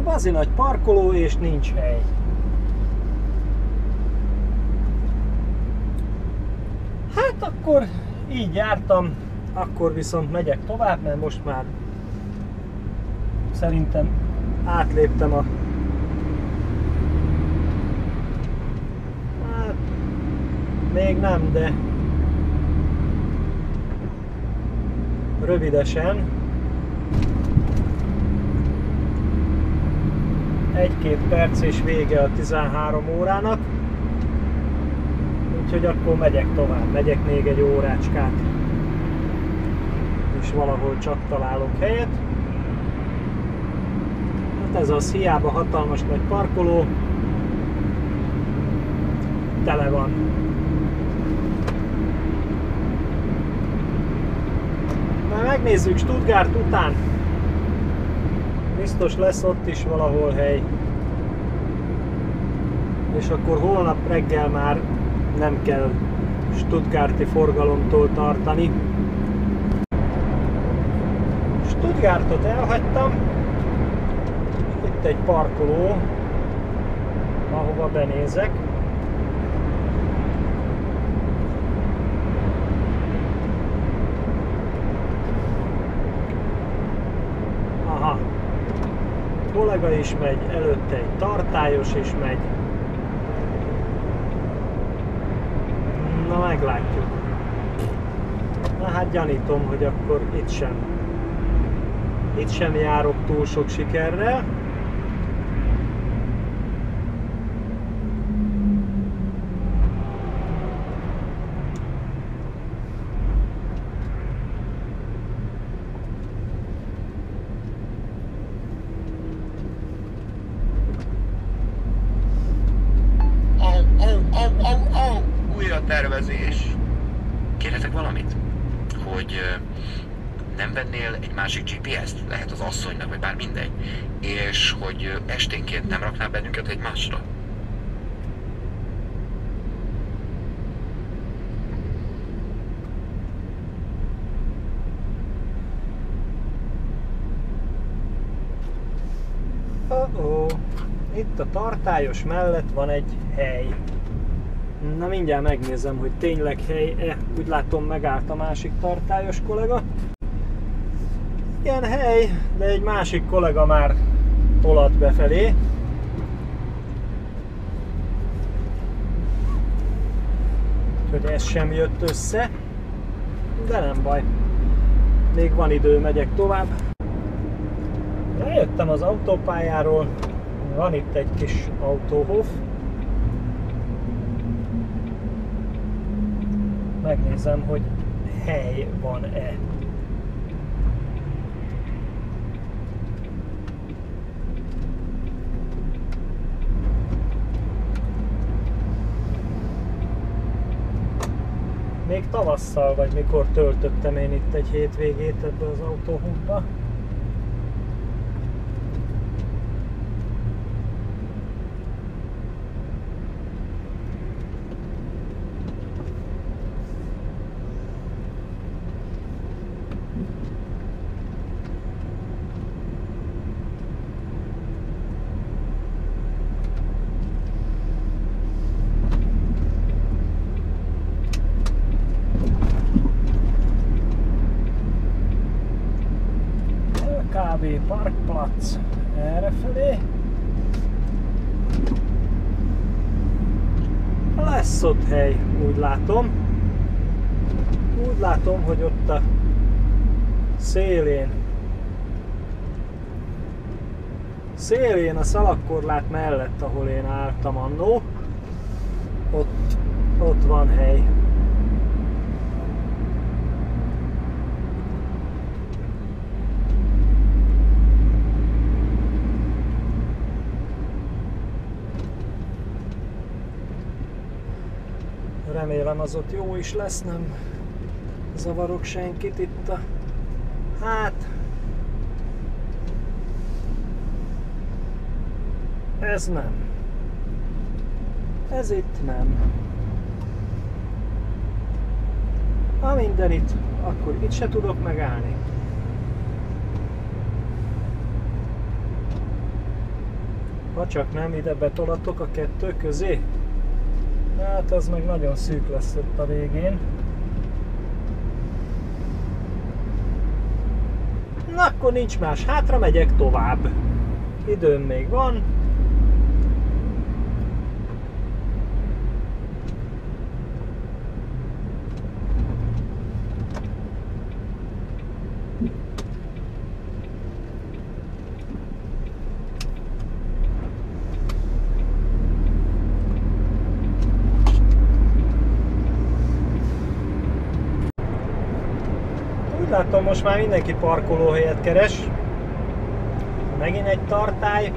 Bazi nagy parkoló és nincs hely. Hát akkor így jártam, akkor viszont megyek tovább, mert most már szerintem átléptem a... Hát még nem, de rövidesen. 1-2 perc és vége a 13 órának, úgyhogy akkor megyek tovább, megyek még egy órácskát, és valahol csak találok helyet. Hát ez az, hiába hatalmas nagy parkoló, tele van. Már megnézzük Stuttgart után. Biztos lesz ott is valahol hely. És akkor holnap reggel már nem kell stuttgarti forgalomtól tartani. Stuttgartot elhagytam. Itt egy parkoló, ahova benézek. Aha. Kollega is megy, előtte egy tartályos is megy. Na, meglátjuk. Na hát gyanítom, hogy akkor itt sem járok túl sok sikerrel. Tervezés. Kérhetek valamit? Hogy nem vennél egy másik GPS-t? Lehet az asszonynak, vagy bár mindegy. És hogy esténként nem raknál bennünket egymásra? Itt a tartályos mellett van egy hely. Na, mindjárt megnézem, hogy tényleg hely-e. Úgy látom, megállt a másik tartályos kollega. Igen, hely, de egy másik kollega már tolad befelé. Úgyhogy ez sem jött össze, de nem baj. Még van idő, megyek tovább. Lejöttem az autópályáról, van itt egy kis autóhof. Megnézem, hogy hely van-e. Még tavasszal, vagy mikor töltöttem én itt egy hétvégét ebbe az autóhofba. Parkplatz errefelé. Lesz ott hely, úgy látom. Úgy látom, hogy ott a szélén a szalagkorlát mellett, ahol én álltam annó, ott van hely. Remélem az ott jó is lesz, nem zavarok senkit itt a... Hát... Ez nem. Ez itt nem. Ha minden itt, akkor itt se tudok megállni. Ha csak nem ide betolatok a kettő közé. Hát az meg nagyon szűk lesz ott a végén. Na akkor nincs más, hátra megyek tovább. Időm még van. Látom, most már mindenki parkolóhelyet keres. Megint egy tartály.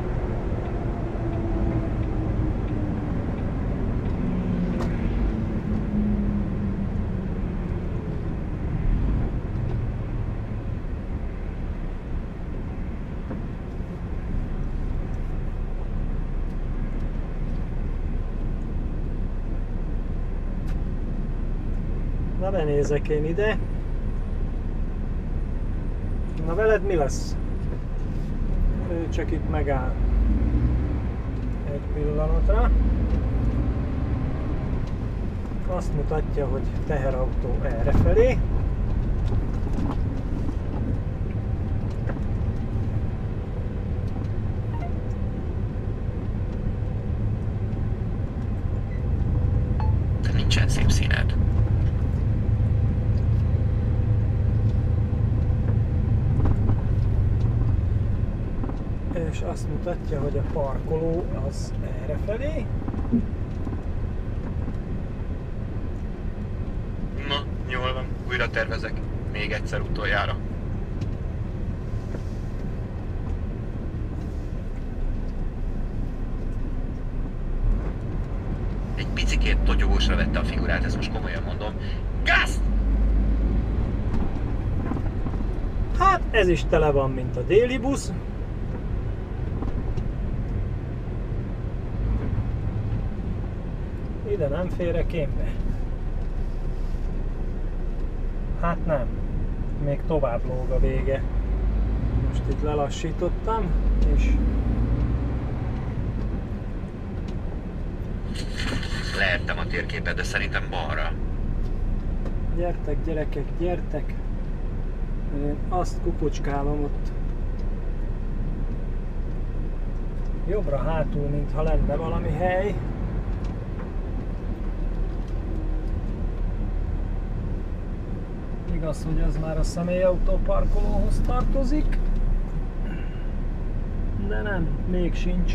Na benézek én ide. Na veled mi lesz? Ő csak itt megáll. Egy pillanatra. Azt mutatja, hogy teherautó errefelé. Nincsen szép színed. És azt mutatja, hogy a parkoló az errefelé. Na, jól van, újra tervezek. Még egyszer utoljára. Egy picikét totyogósra vette a figurát, ezt most komolyan mondom. Gáz! Hát ez is tele van, mint a déli busz. Ide nem férek én be. Hát nem. Még tovább lóg a vége. Most itt lelassítottam, és... Leertem a térképet, de szerintem balra. Gyertek, gyerekek, gyertek! Én azt kupucskálom ott. Jobbra hátul, mintha lenne valami hely. Igaz, hogy ez már a személyautó parkolóhoz tartozik, de nem, még sincs.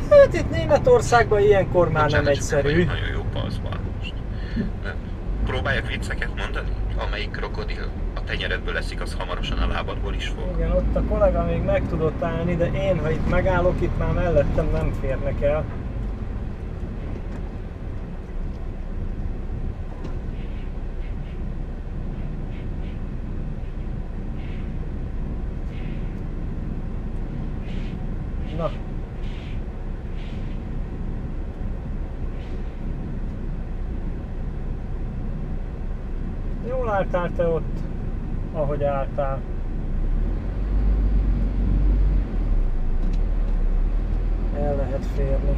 Hát itt Németországban ilyenkor már nem egyszerű. Nagyon jó paszban most. Próbáljak vicceket mondani? Amelyik krokodil a tenyeredből eszik, az hamarosan a lábadból is fog. Igen, ott a kollega még meg tudott állni, de én, ha itt megállok, itt már mellettem nem férnek el. Na. Jól álltál te ott, ahogy álltál. El lehet férni.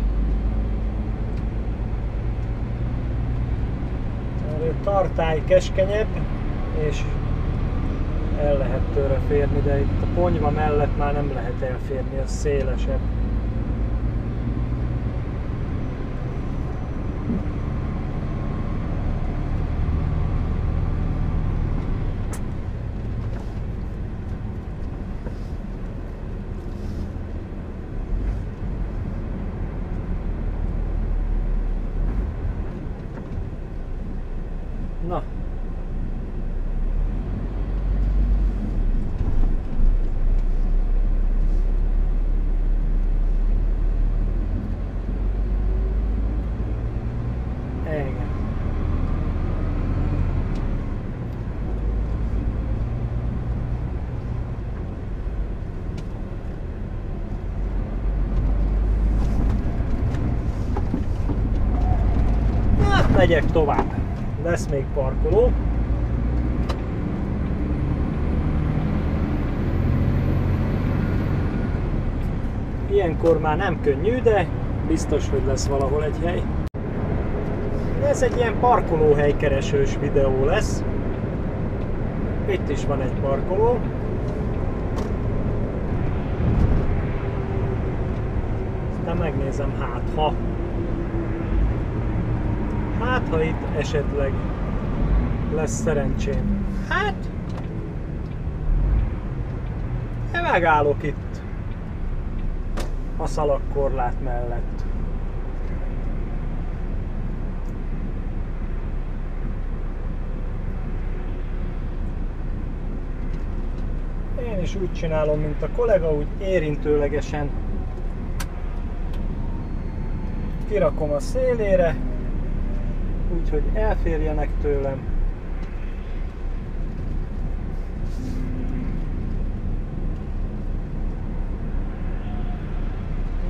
A tartály keskenyebb, és el lehet tőle férni, de itt a ponyva mellett már nem lehet elférni, az szélesebb. Na. Igen. Hát megyek tovább. Lesz még parkoló. Ilyenkor már nem könnyű, de biztos, hogy lesz valahol egy hely. Ez egy ilyen parkolóhelykeresős videó lesz. Itt is van egy parkoló. Aztán megnézem, hát ha itt esetleg lesz szerencsém. Hát én megállok itt a szalagkorlát mellett. Én is úgy csinálom, mint a kollega, úgy érintőlegesen kirakom a szélére, úgyhogy elférjenek tőlem.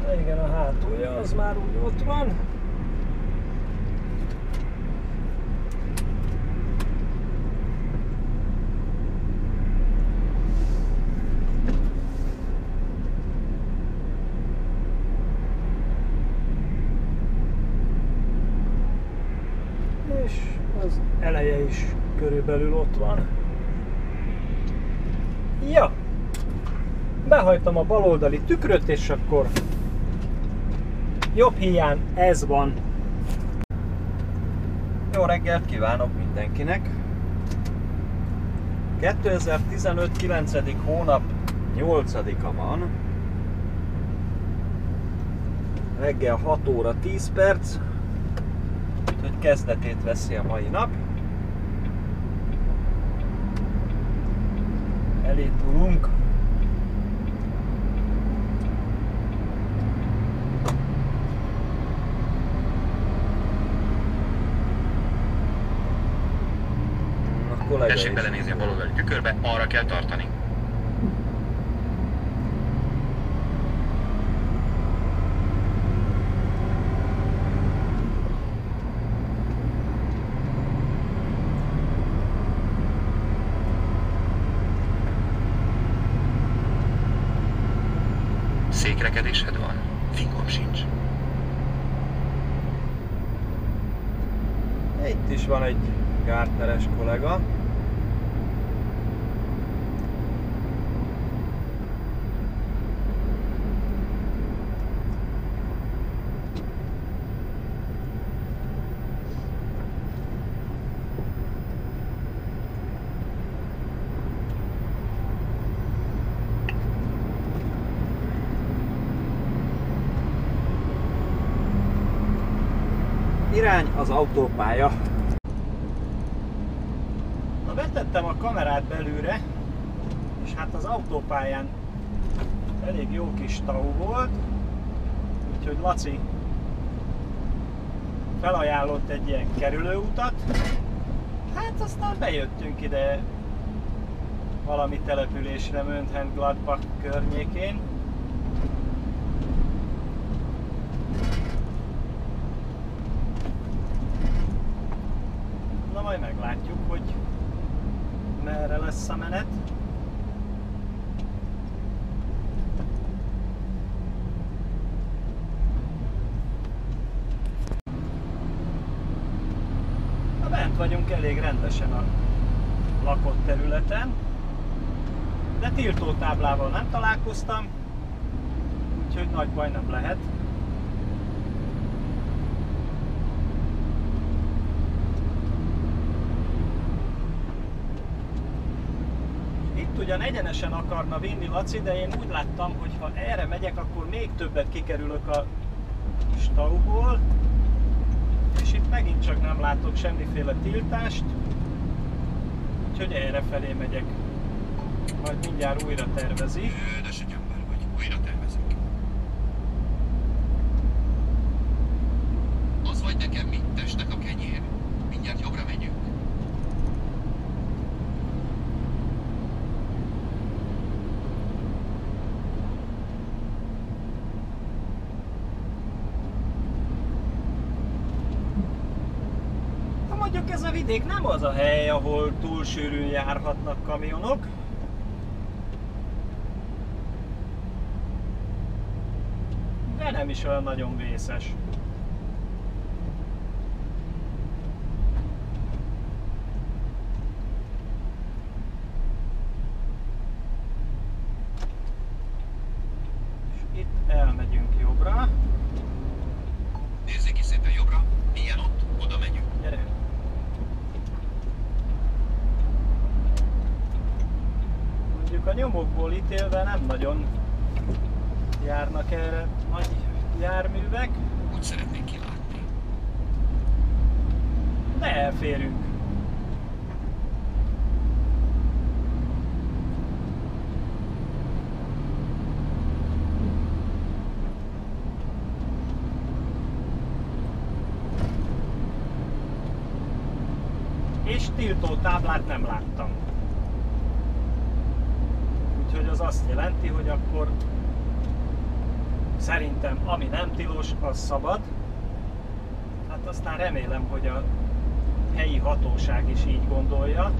De igen, a hátulja az már úgy ott van. És az eleje is körülbelül ott van. Ja! Behajtom a baloldali tükröt, és akkor jobb híján ez van. Jó reggelt kívánok mindenkinek! 2015. 9. hónap 8-a van. Reggel 6 óra 10 perc. Hogy kezdetét veszi a mai nap. Elindulunk. Tessék belenézni a baloldali tükörbe, arra kell tartani. Székrekedésed van? Fingom sincs. Itt is van egy gártneres kollega. irány az autópálya. Na, betettem a kamerát belőle, és hát az autópályán elég jó kis tau volt, úgyhogy Laci felajánlott egy ilyen kerülőutat. Hát aztán bejöttünk ide valami településre, Mönchengladbach környékén. Na, majd meglátjuk, hogy merre lesz a menet. Na, bent vagyunk elég rendesen a lakott területen, de tiltótáblával nem találkoztam, úgyhogy nagy baj nem lehet. Itt ugyan egyenesen akarna vinni Laci, de én úgy láttam, hogy ha erre megyek, akkor még többet kikerülök a kis tauból, és itt megint csak nem látok semmiféle tiltást, úgyhogy erre felé megyek. Majd mindjárt újra tervezi. Ödös ember vagy, újra tervezünk. Az vagy nekem, mint testnek a kenyér. Mindjárt jobbra megyünk. Ha mondjuk ez a vidék nem az a hely, ahol túl sűrűn járhatnak kamionok. De nem is olyan nagyon vészes. És itt elmegyünk jobbra. Nézzék ki szépen jobbra, milyen ott, oda megyünk. Gyere! Mondjuk a nyomokból ítélve nem nagyon járnak erre nagy járművek, Úgy szeretnénk kilátni. de elférünk. És tiltó táblát nem láttam. Úgyhogy az azt jelenti, hogy akkor szerintem ami nem tilos, az szabad. Hát aztán remélem, hogy a helyi hatóság is így gondolja.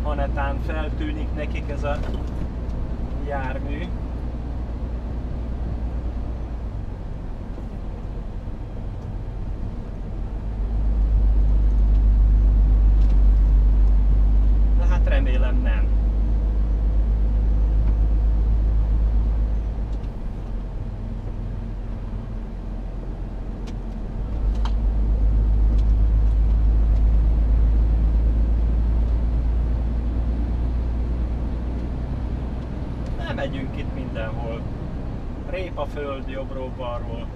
Ha netán feltűnik nekik ez a jármű. Na hát remélem nem. Megyünk itt mindenhol. Répaföld jobbról, balról.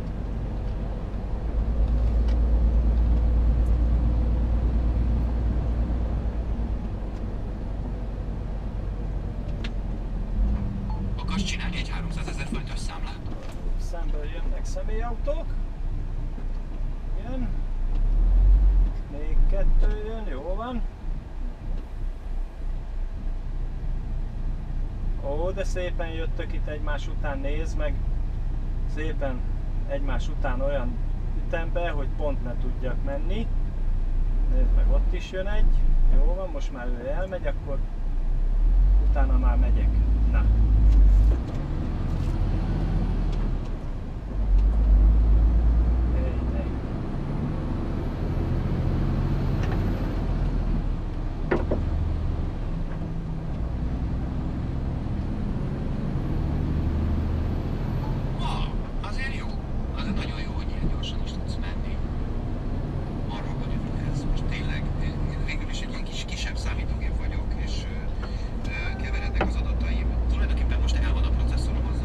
Akarsz csinálni egy 300 000 forintos számlát? Szemből jönnek személyautók. Jön. Még kettő jön, jó van. Ó, de szépen jöttök itt egymás után, nézd meg. Szépen egymás után olyan ütembe, hogy pont ne tudjak menni. Nézd meg, ott is jön egy. Jó van, most már ő elmegy, akkor utána már megyek. Na. Keverednek az adataim. Tulajdonképpen most el van a processzorom az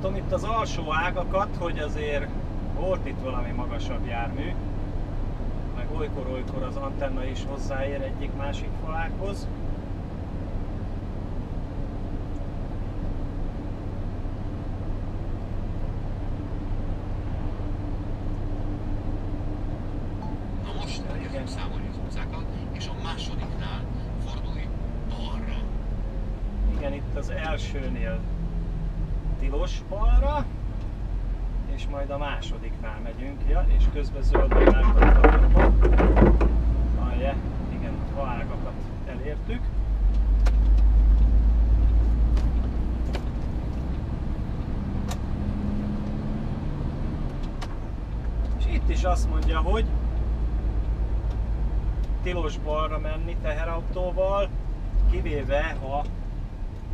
látom itt az alsó ágakat, hogy azért volt itt valami magasabb jármű, meg olykor-olykor az antenna is hozzáér egyik-másik falákhoz. Na most elkezdem számolni az utcákat, és a másodiknál fordulj balra. Igen, itt az elsőnél tilos balra, és majd a másodiknál megyünk, ja, és közben zöldben eltartatva. Hallja, igen, a ágakat elértük. És itt is azt mondja, hogy tilos balra menni teherautóval, kivéve ha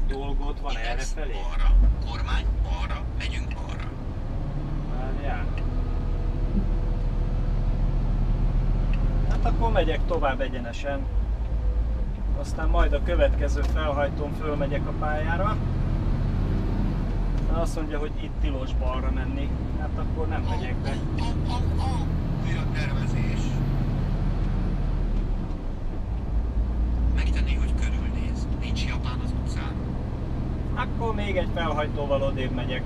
dolgod van errefelé. Balra, kormány, balra, megyünk balra. Várjál. Hát akkor megyek tovább egyenesen. Aztán majd a következő felhajtón fölmegyek a pályára. Azt mondja, hogy itt tilos balra menni. Hát akkor nem megyek be. Újra tervezés. Megtenni, hogy körülnéz. Nincs japán az utcán. Akkor még egy felhajtóval odébb megyek.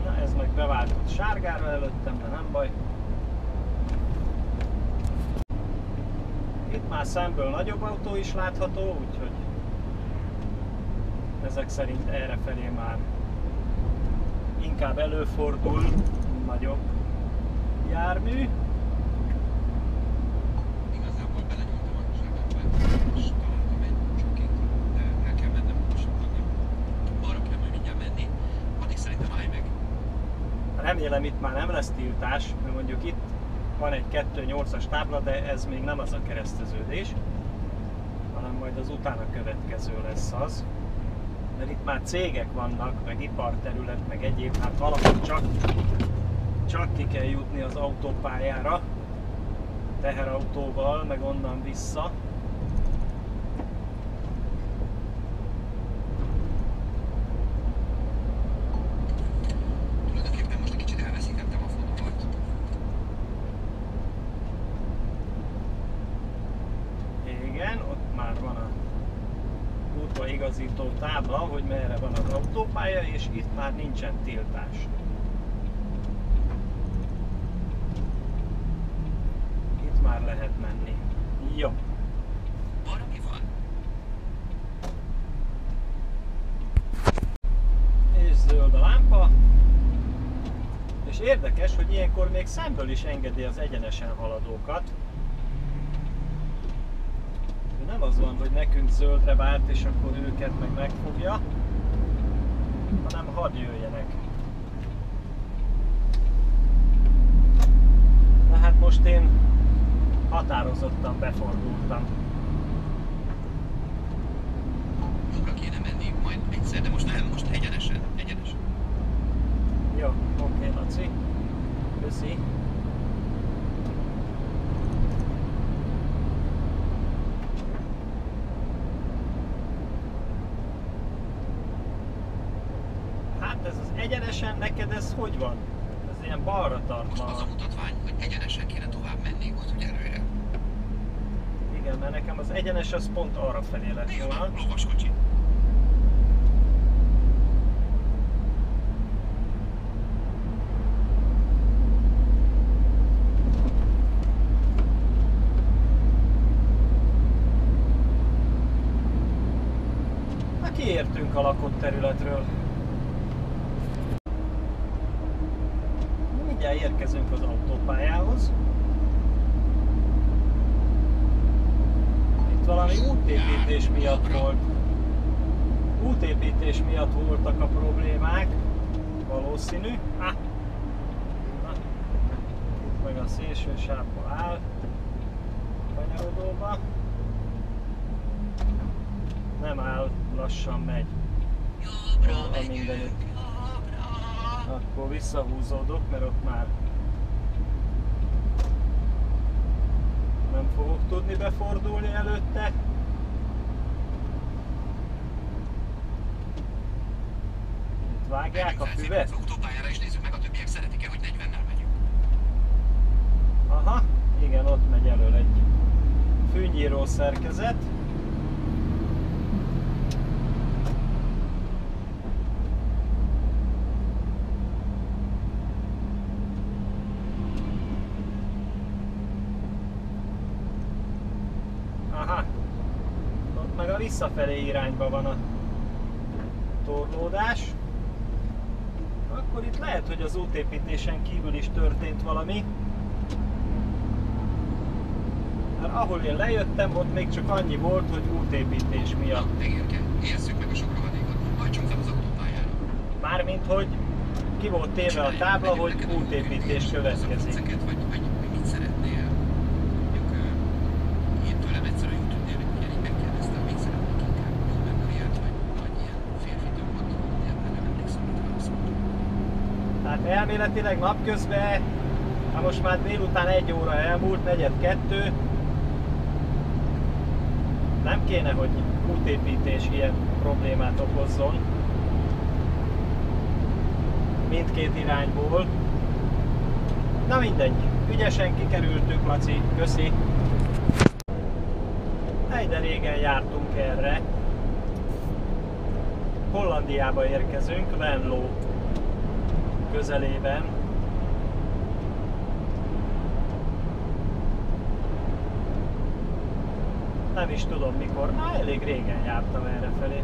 Na ez meg beváltott sárgára előttem, de nem baj. Itt már szemből nagyobb autó is látható, úgyhogy ezek szerint errefelé már inkább előfordul nagyobb jármű. Igazából belenyúltam a zsebembe, és találtam egy csokit, de el kell mennem most, balra kell majd mindjárt menni, addig szerintem állj meg. Remélem itt már nem lesz tiltás, mert mondjuk itt van egy 2.8-as tábla, de ez még nem az a kereszteződés, hanem majd az utána következő lesz az. Mert itt már cégek vannak, meg iparterület, meg egyéb, hát valahogy csak ki kell jutni az autópályára, teherautóval, meg onnan vissza. Tulajdonképpen most egy kicsit elveszítettem a fonalat. Igen, ott már van a útbaigazító tábla, hogy merre van az autópálya, és itt már nincsen tiltás. Itt már lehet menni. Jó. Balra mi van? És zöld a lámpa. És érdekes, hogy ilyenkor még szemből is engedi az egyenesen haladókat. De nem az van, hogy nekünk zöldre vált, és akkor őket meg megfogja, hanem hadd jöjjenek. Na hát most én határozottan befordultam. Jobbra kéne menni majd egyszer, de most nem, most egyenesen. Jó, oké, Laci. Köszi. Hát ez az egyenesen, neked ez hogy van? Ez ilyen balra tart Most ma. az a mutatvány, hogy egyenesen kéne tovább menni, ott ugye előre. Igen, mert nekem az egyenes az pont arra felé lett Nézd volna. meg, lovaskocsi. Na, kiértünk a lakott területről. Mindjárt érkezünk az autópályához. Itt valami útépítés miatt volt. Útépítés miatt voltak a problémák. Valószínű. Na, itt meg a szélső sávba áll. Kanyarodóba. Nem áll, lassan megy. Jobbra A megyünk, mindenütt. jobbra. Akkor visszahúzódok, mert ott már nem fogok tudni befordulni előtte. vágják a füvet? Az autópályára is nézzük meg, a többiek szeretik-e, hogy 40-nel megyünk. Aha, igen, ott megy elől egy fűnyíró szerkezet. Aha, ott meg a visszafelé irányba van a torlódás. Akkor itt lehet, hogy az útépítésen kívül is történt valami. Mert ahol én lejöttem, ott még csak annyi volt, hogy útépítés miatt. Megérke, érezzük meg a sok rohadékot, hajtsunk fel az autópályára. Mármint, hogy ki volt téve a tábla, hogy útépítés következik. Vagy mit szeretnél? Mondjuk én tőlem egyszer a YouTube-nél ugyanígy megkérdeztem, mit szeretnék inkább, jó memóriát, vagy ilyen férfi dolgot. Nem emlékszem, mit válaszoltam. Tehát elméletileg napközben, most már délután 1 óra elmúlt, 1:45. Nem kéne, hogy útépítés ilyen problémát okozzon. Mindkét irányból. Na mindegy, ügyesen kikerültük, Laci, köszi. De régen jártunk erre. Hollandiába érkezünk, Venlo közelében. Nem is tudom mikor, már elég régen jártam errefelé.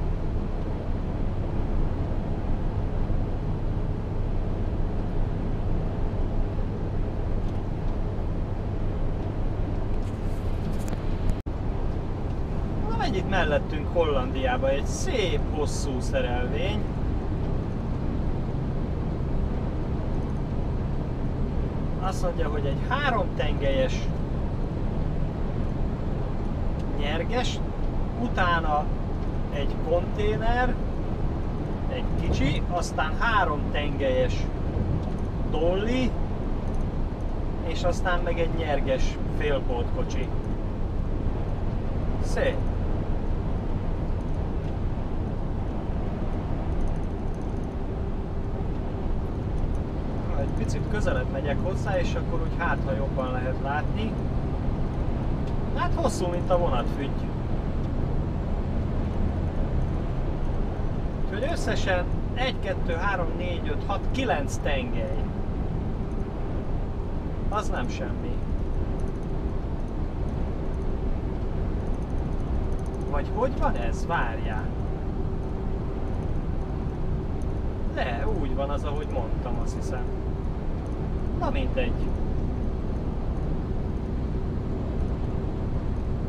Na megy itt mellettünk Hollandiába egy szép hosszú szerelvény. Azt mondja, hogy egy 3 tengelyes nyerges, utána egy konténer, egy kicsi, aztán 3 tengelyes dolly, és aztán meg egy nyerges félpótkocsi. Szép! Egy picit közelebb megyek hozzá, és akkor úgy hát, ha jobban lehet látni. Hát hosszú, mint a vonatfügy. Úgyhogy összesen 1, 2, 3, 4, 5, 6, 9 tengely. Az nem semmi. Vagy hogy van ez? Várjál. De, úgy van az, ahogy mondtam, azt hiszem. Na mindegy.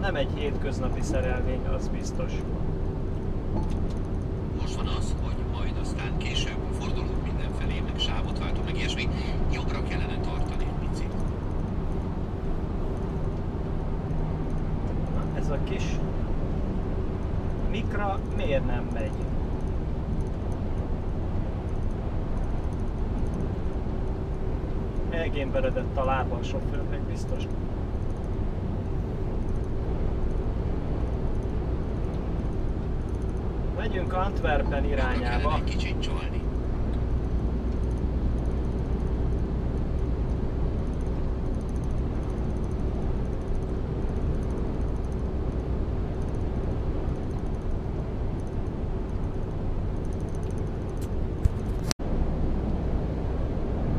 Nem egy hétköznapi szerelvény, az biztos. Most van az, hogy majd aztán később fordulunk mindenfelé, meg sávot váltunk, meg ilyesmi. Jobbra kellene tartani egy picit. Na, ez a kis Micra miért nem megy? Elgémberedett a lába a sofőrnek, biztos. Megyünk Antwerpen irányába. Egy kicsit csalni.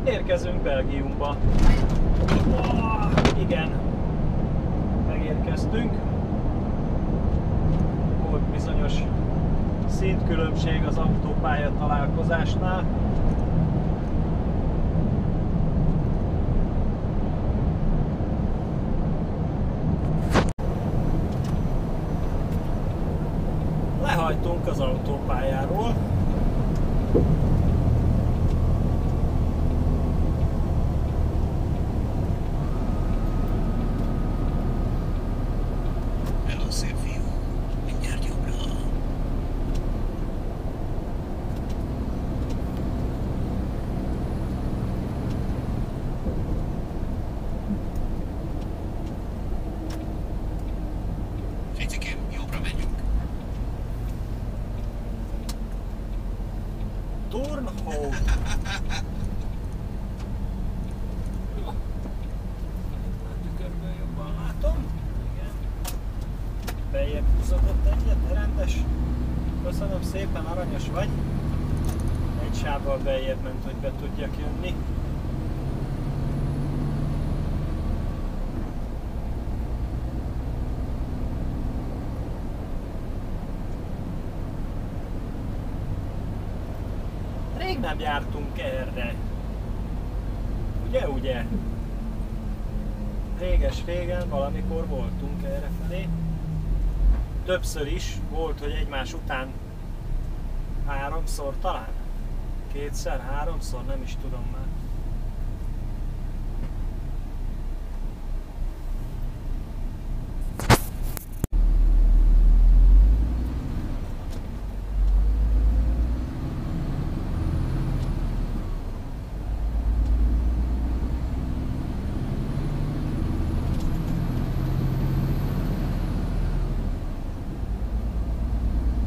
Érkezünk Belgiumba. Igen, megérkeztünk. Volt bizonyos szintkülönbség az autópálya találkozásnál. Lehajtunk az autópályáról. Tökéletes. Köszönöm szépen, aranyos vagy. Egy sávval beljebb ment, hogy be tudjak jönni. Rég nem jártunk erre. Ugye? Réges-régen valamikor voltunk errefelé. Többször is volt, hogy egymás után 3-szor talán. 2-3-szor, nem is tudom már.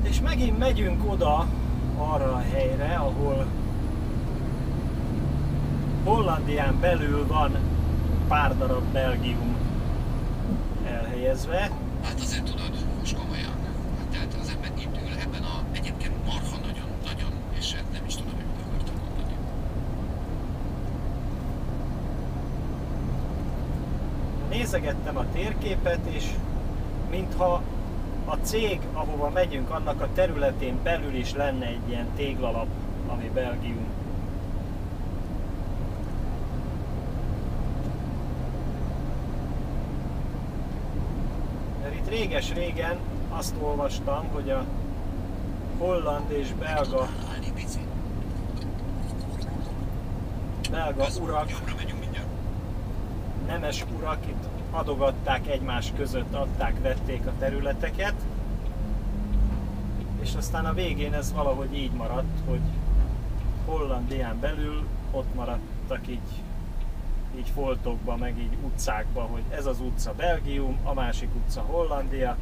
És megint megyünk oda, arra a helyre, ahol Hollandián belül van pár darab Belgium elhelyezve. Hát azért tudod, most komolyan. Hát tehát az ember itt ül ebben a egyébként marha nagyon, és hát nem is tudom, hogy mit akartam mondani. Nézegettem a térképet, és mintha a cég, ahova megyünk, annak a területén belül is lenne egy ilyen téglalap, ami Belgium. Mert itt réges-régen azt olvastam, hogy a holland és belga urak, nemes urak itt adogatták egymás között, vették a területeket, és aztán a végén ez valahogy így maradt, hogy Hollandián belül ott maradtak így foltokba, meg így utcákba, hogy ez az utca Belgium, a másik utca Hollandia.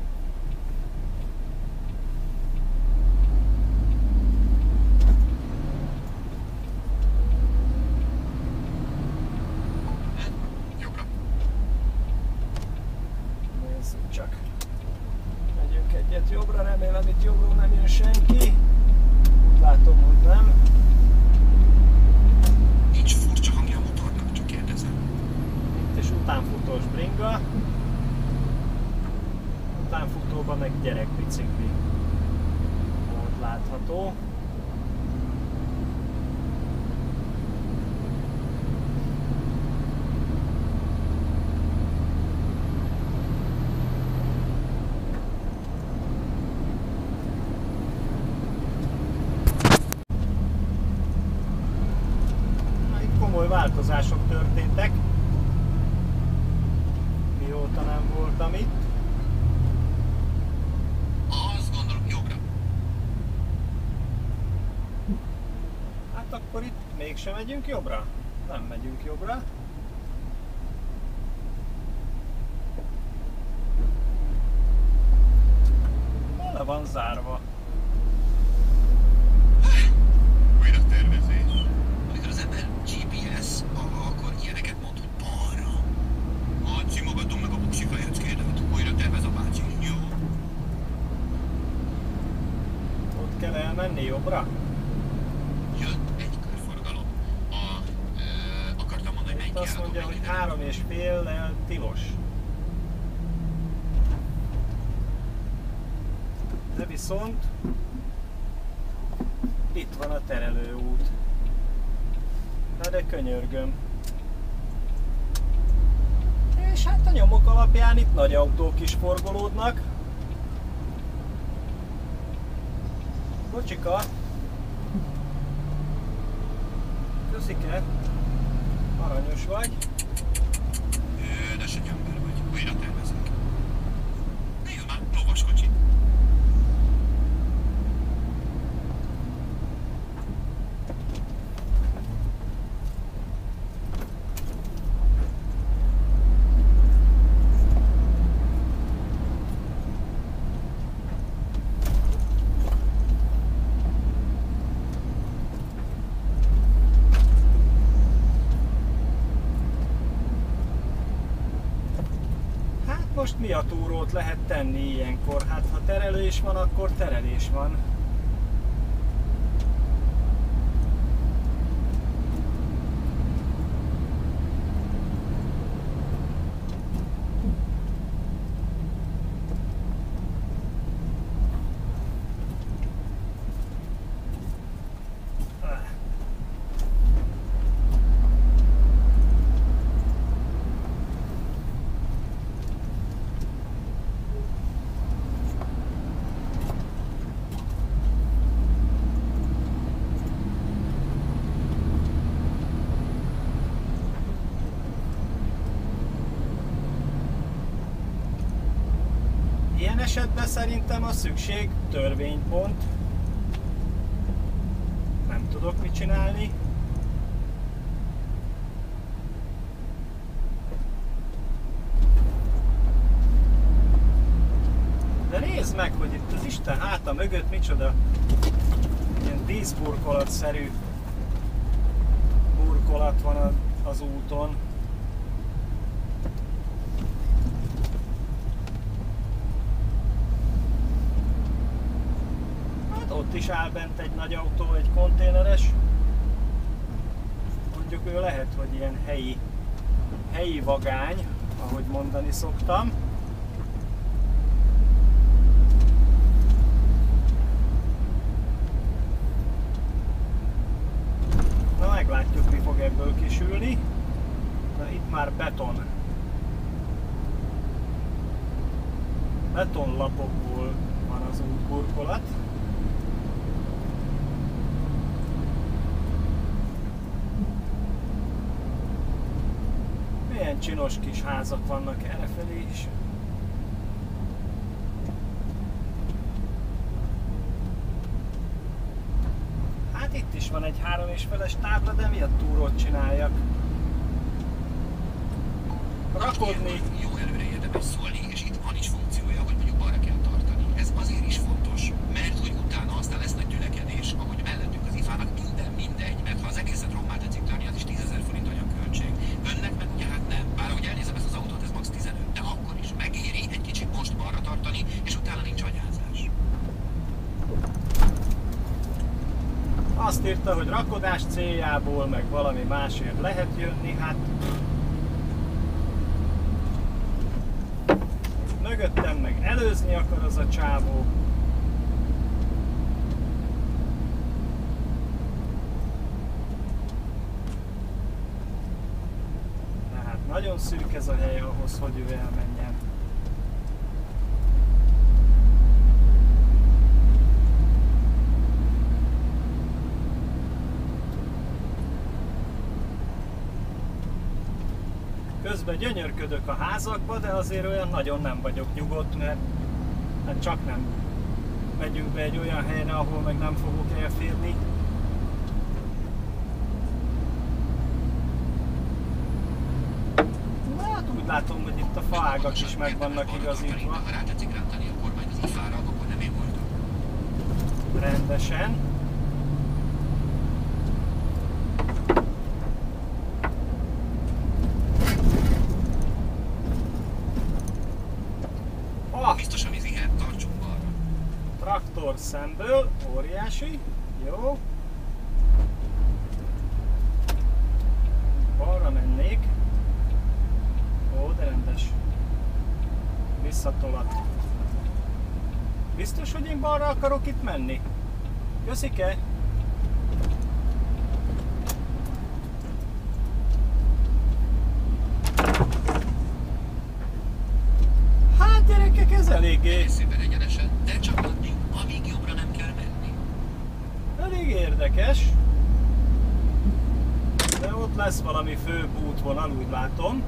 Nézzük csak. Megyünk egyet jobbra, remélem itt jobbról nem jön senki. Úgy látom, hogy nem. Nincs furcsa hangja a motornak, csak kérdezem. Itt is utánfutós bringa. Utánfutóban meg gyerekbicikli volt látható. Komoly változások történtek, mióta nem voltam itt. Azt gondolom, jobbra. Hát akkor itt mégsem megyünk jobbra? Nem megyünk jobbra. Le van zárva. Újra tervezés. Amikor az ember GPS, akkor ilyeneket mond, hogy balra. Majd simogatom meg a buksi fejeckédet. Újra tervez a bácsi. Jó? Ott kell elmenni jobbra? Jött egy körforgalom. Akartam mondani, hogy Itt menj azt ki mondja, hogy 3,5-lel tilos. De viszont itt van a terelőút. Na de könyörgöm. És hát a nyomok alapján itt nagy autók is forgolódnak. Bocsika! Köszike! Aranyos vagy. Édes egy ember vagy. Újra tervezek. Nézd már, lovas kocsi. most mi a túrót lehet tenni ilyenkor? Hát ha terelés van, akkor terelés van. Ilyen esetben szerintem a szükség törvénypont. Nem tudok mit csinálni. De nézd meg, hogy itt az Isten háta mögött micsoda ilyen díszburkolatszerű burkolat van az úton. Ott is áll bent egy nagy autó, egy konténeres. Mondjuk ő lehet, hogy ilyen helyi vagány, ahogy mondani szoktam. Na meglátjuk, mi fog ebből kisülni. Na itt már beton. Betonlapokból van az útburkolat. Milyen csinos kis házak vannak errefelé is. Hát itt is van egy 3,5-es tábla, de miatt túrót csináljak? Rakodni. Jó előre érdemes szólni, és itt van is funkciója, hogy mondjuk balra kell tartani. Ez azért is fontos, mert hogy utána aztán lesz nagy tülekedés, ahogy mellettünk az ifának mindegy, mert ha az egészet rommá tetszik törni, az is 10 000 forint anyagköltség. Önnek meg ugye hát nem, bár ahogy elnézem ezt az autót, ez max 15, de akkor is megéri egy kicsit most balra tartani, és utána nincs anyázás. Azt írta, hogy rakodás céljából, meg valami másért lehet jönni, hát mögöttem meg előzni akar az a csávó. Tehát nagyon szűk ez a hely ahhoz, hogy ő elmenjen. Közben gyönyörködök a házakba, de azért olyan nagyon nem vagyok nyugodt, mert hát csak nem megyünk be egy olyan helyre, ahol meg nem fogok elférni. Na hát úgy látom, hogy itt a faágak is meg vannak igazítva. Ha rátetszik rántani a kormány az ifára, akkor nem én voltam. Rendesen. Biztos a vízihet, tartsunk balra. Traktor szemből, óriási, jó. Balra mennék. Ó, de rendes. Visszatolat. Biztos, hogy én balra akarok itt menni? Köszike? Hát gyerekek, ez eléggé... Szépen egyenesen, de csak addig, amíg jobbra nem kell menni. Elég érdekes. De ott lesz valami főbb útvonal, úgy látom.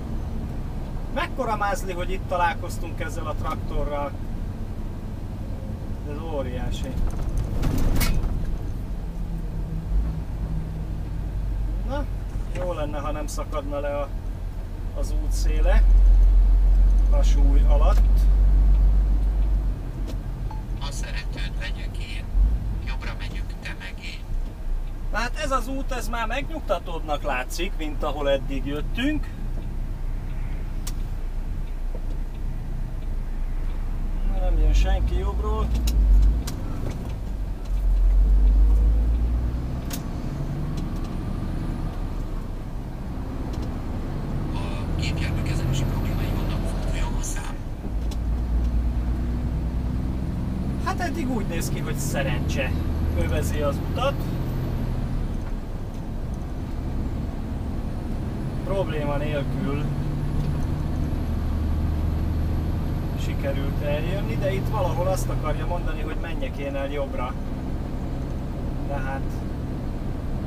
Mekkora mázli, hogy itt találkoztunk ezzel a traktorral. Ez óriási. Na, jó lenne, ha nem szakadna le az útszéle a súly alatt. Ha szeretőd, legyek én. Jobbra megyünk, te meg én. Hát ez az út, ez már megnyugtatóbbnak látszik, mint ahol eddig jöttünk. jön senki jobbról. A gépjármű kezelési problémái vannak, forduljon hozzám. Hát eddig úgy néz ki, hogy szerencse övezi az utat. Probléma nélkül sikerült eljönni, de itt valahol azt akarja mondani, hogy menjek én el jobbra. Tehát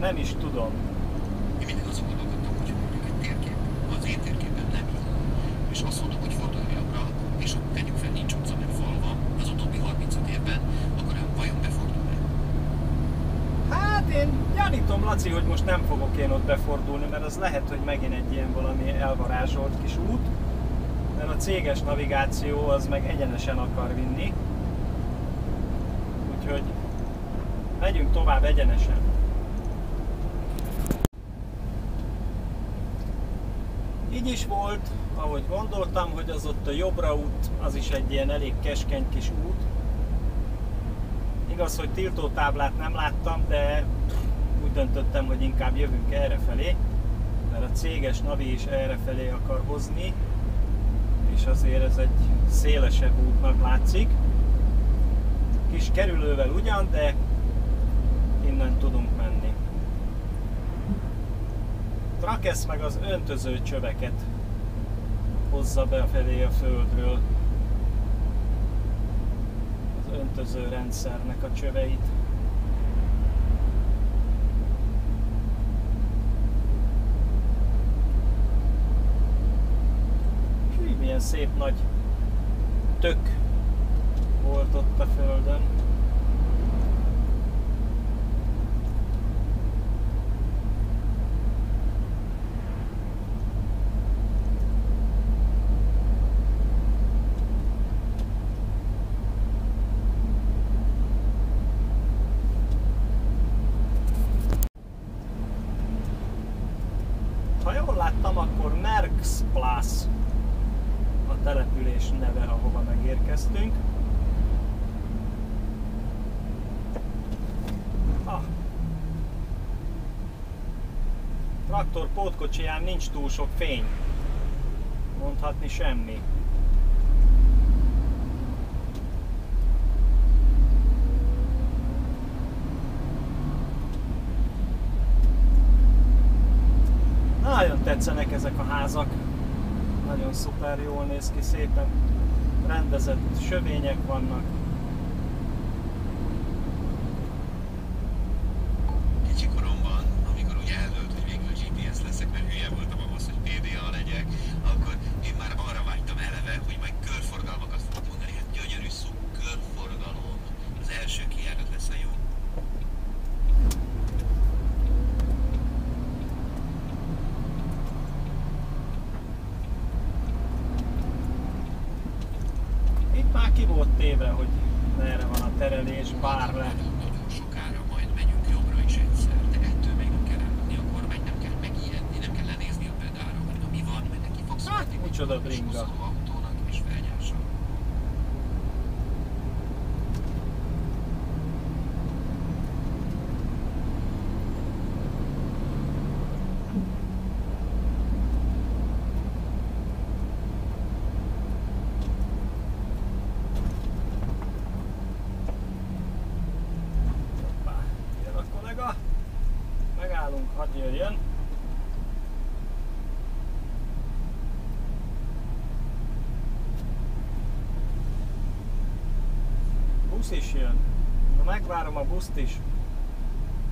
nem is tudom. Én mindig azon gondolkodtam, hogy mondjuk egy térkép, az én térképen nem így. És azt mondom, hogy forduljon jobbra, és ott tegyük fel, nincs utca, meg fal van az utóbbi 35 évben, akkor vajon befordul-e? Hát én gyanítom, Laci, hogy most nem fogok én ott befordulni, mert az lehet, hogy megint egy ilyen valami elvarázsolt kis út, mert a céges navigáció az meg egyenesen akar vinni. Úgyhogy megyünk tovább egyenesen. Így is volt, ahogy gondoltam, hogy az ott a jobbra út, az is egy ilyen elég keskeny kis út. Igaz, hogy tiltótáblát nem láttam, de úgy döntöttem, hogy inkább jövünk errefelé, mert a céges navi is errefelé akar hozni, és azért ez egy szélesebb útnak látszik. Kis kerülővel ugyan, de innen tudunk menni. Trakesz meg az öntöző csöveket hozza befelé a földről. Az öntöző rendszernek a csöveit. Hű, milyen szép nagy tök volt ott a földön. Ha jól láttam, akkor Merksplas a település neve, ahova megérkeztünk. Traktor pótkocsiján nincs túl sok fény. Mondhatni semmi. Nagyon tetszenek ezek a házak. Nagyon szuper, jól néz ki, szépen rendezett sövények vannak. Kicsi koromban, amikor úgy eldőlt, hogy végül GPS leszek, mert hülye voltam ahhoz, hogy PDA legyek, akkor én már arra vágytam eleve, hogy majd körforgalmakat fogok mondani. Hát gyönyörű szó, körforgalom. Az első kijárat lesz a jó. Itt már ki volt téve, hogy merre van a terelés, bár le. Nagyon sokára majd megyünk jobbra is egyszer, de ettől még nem kell elmenni, akkor meg nem kell megijedni, nem kell lenézni a pedálra, mert ami van, mert neki fogsz Hát, micsoda bringa. autónak és felgyársan. Jön a kollega. Megállunk, hadd jöjjön. Busz is jön. Na, megvárom a buszt is.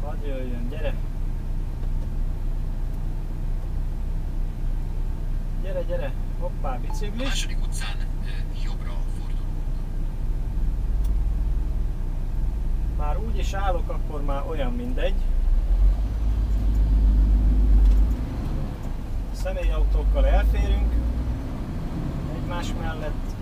Hadd jöjjön, gyere. Gyere, gyere. Hoppá, A biciklis. második utcán jobbra fordulunk. Már úgy is állok, akkor már olyan mindegy. Személyautókkal elférünk egymás mellett.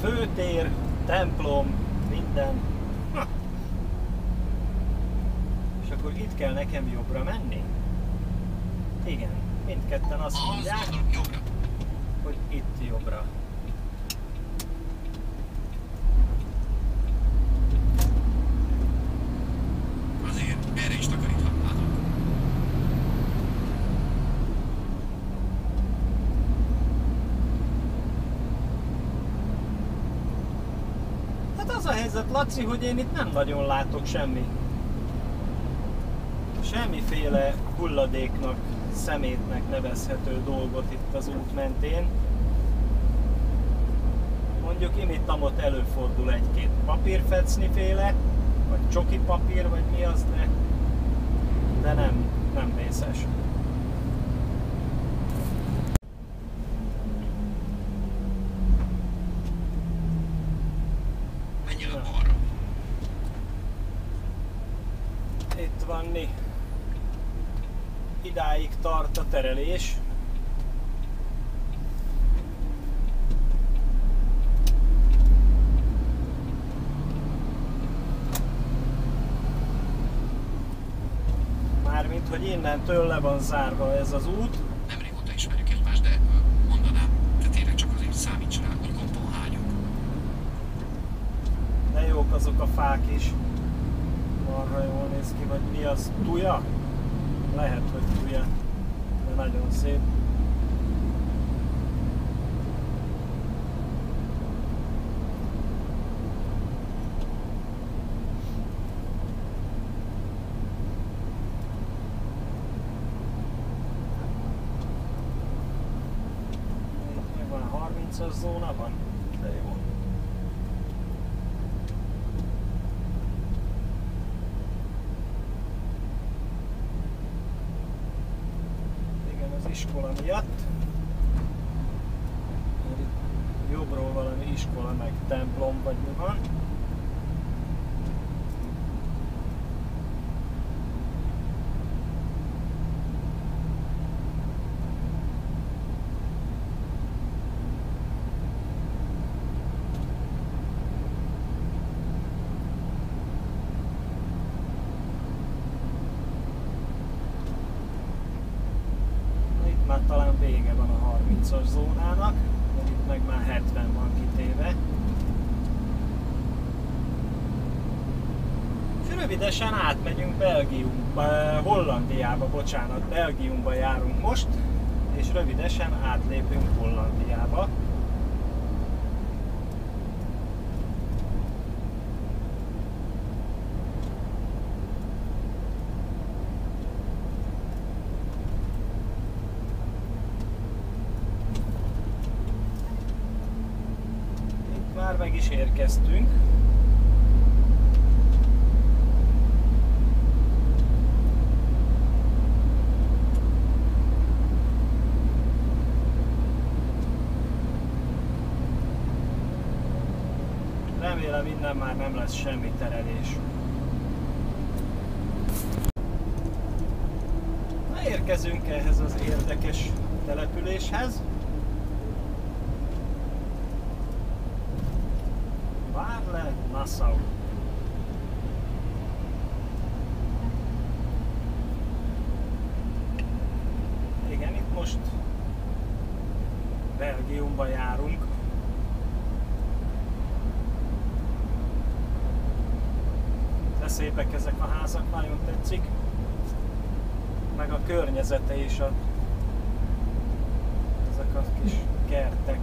Főtér, templom, minden. És akkor itt kell nekem jobbra menni? Igen, mindketten azt mondják, jobbra. hogy itt jobbra. Azért erre is takaríthatnátok. Hát az a helyzet, Laci, hogy én itt nem nagyon látok semmiféle hulladéknak, szemétnek nevezhető dolgot itt az út mentén. Mondjuk imittamot előfordul egy-két papírfecniféle, vagy csoki papír, vagy mi az, de nem vészes. Menjél a balra. Itt van mi. Idáig tart a terelés. Mármint, hogy innentől le van zárva ez az út. Nem régóta ismerjük egymást, de mondanám, te tényleg csak azért számíts rá, hogy gombon hányok. De jók azok a fák is. Marha jól néz ki, vagy mi az? Tuja? Lehet, hogy tuja, de nagyon szép. Itt meg van a 30-as zóna van, de jó. Iskola miatt. Jobbról valami iskola, meg templom, vagy mi van. Már talán vége van a 30-as zónának, de itt meg már 70 van kitéve. És rövidesen átmegyünk Hollandiába, bocsánat, Belgiumba járunk most, és rövidesen átlépünk Hollandiába. Már meg is érkeztünk. Remélem innen már nem lesz semmi terelés. Na, érkezünk ehhez az érdekes településhez. Nassau. Igen, itt most Belgiumba járunk. De szépek ezek a házak, nagyon tetszik. Meg a környezete is, ezek a kis kertek.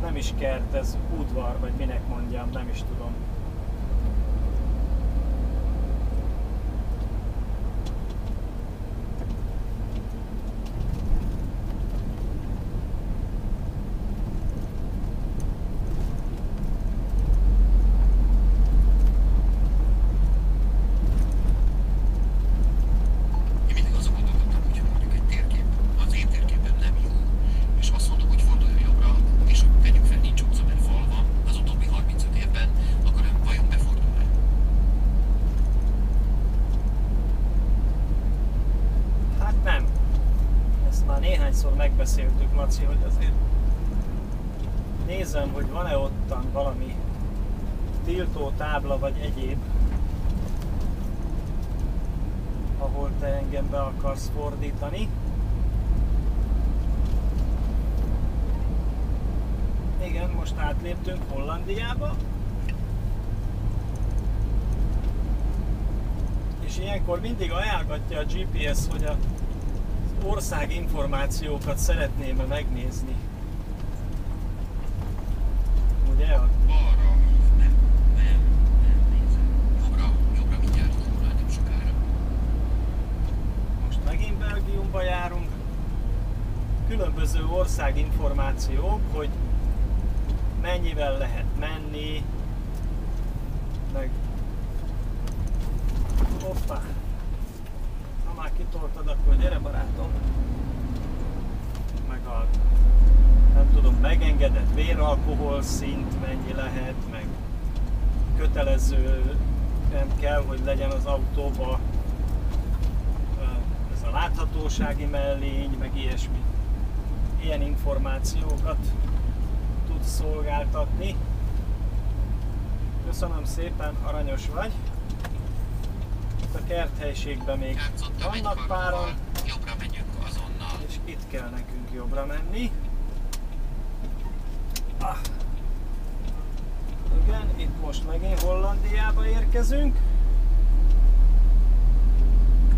Nem is kert, ez udvar, vagy minek mondjam, nem is tudom. Akkor nézem, hogy van-e ottan valami tiltó tábla vagy egyéb, ahol te engem be akarsz fordítani. Igen, most átléptünk Hollandiába. És ilyenkor mindig ajánlgatja a GPS, hogy az ország információkat szeretném megnézni. Ugye? Balra. Nem nézem. Jobbra mindjárt, nem sokára. Most megint Belgiumba járunk. Különböző országinformációk, hogy mennyivel lehet menni, meg... Hoppá! Ha már kitoltad, akkor gyere barátom! Meg a... nem tudom, megengedett véralkohol szint mennyi lehet, meg kötelező nem kell, hogy legyen az autóba ez a láthatósági mellény, meg ilyesmi. Ilyen információkat tud szolgáltatni. Köszönöm szépen, aranyos vagy. Itt a kerthelyiségben még vannak páran. Jobbra megyünk azonnal. És itt kell nekünk jobbra menni. Ah. Igen, itt most megint Hollandiába érkezünk.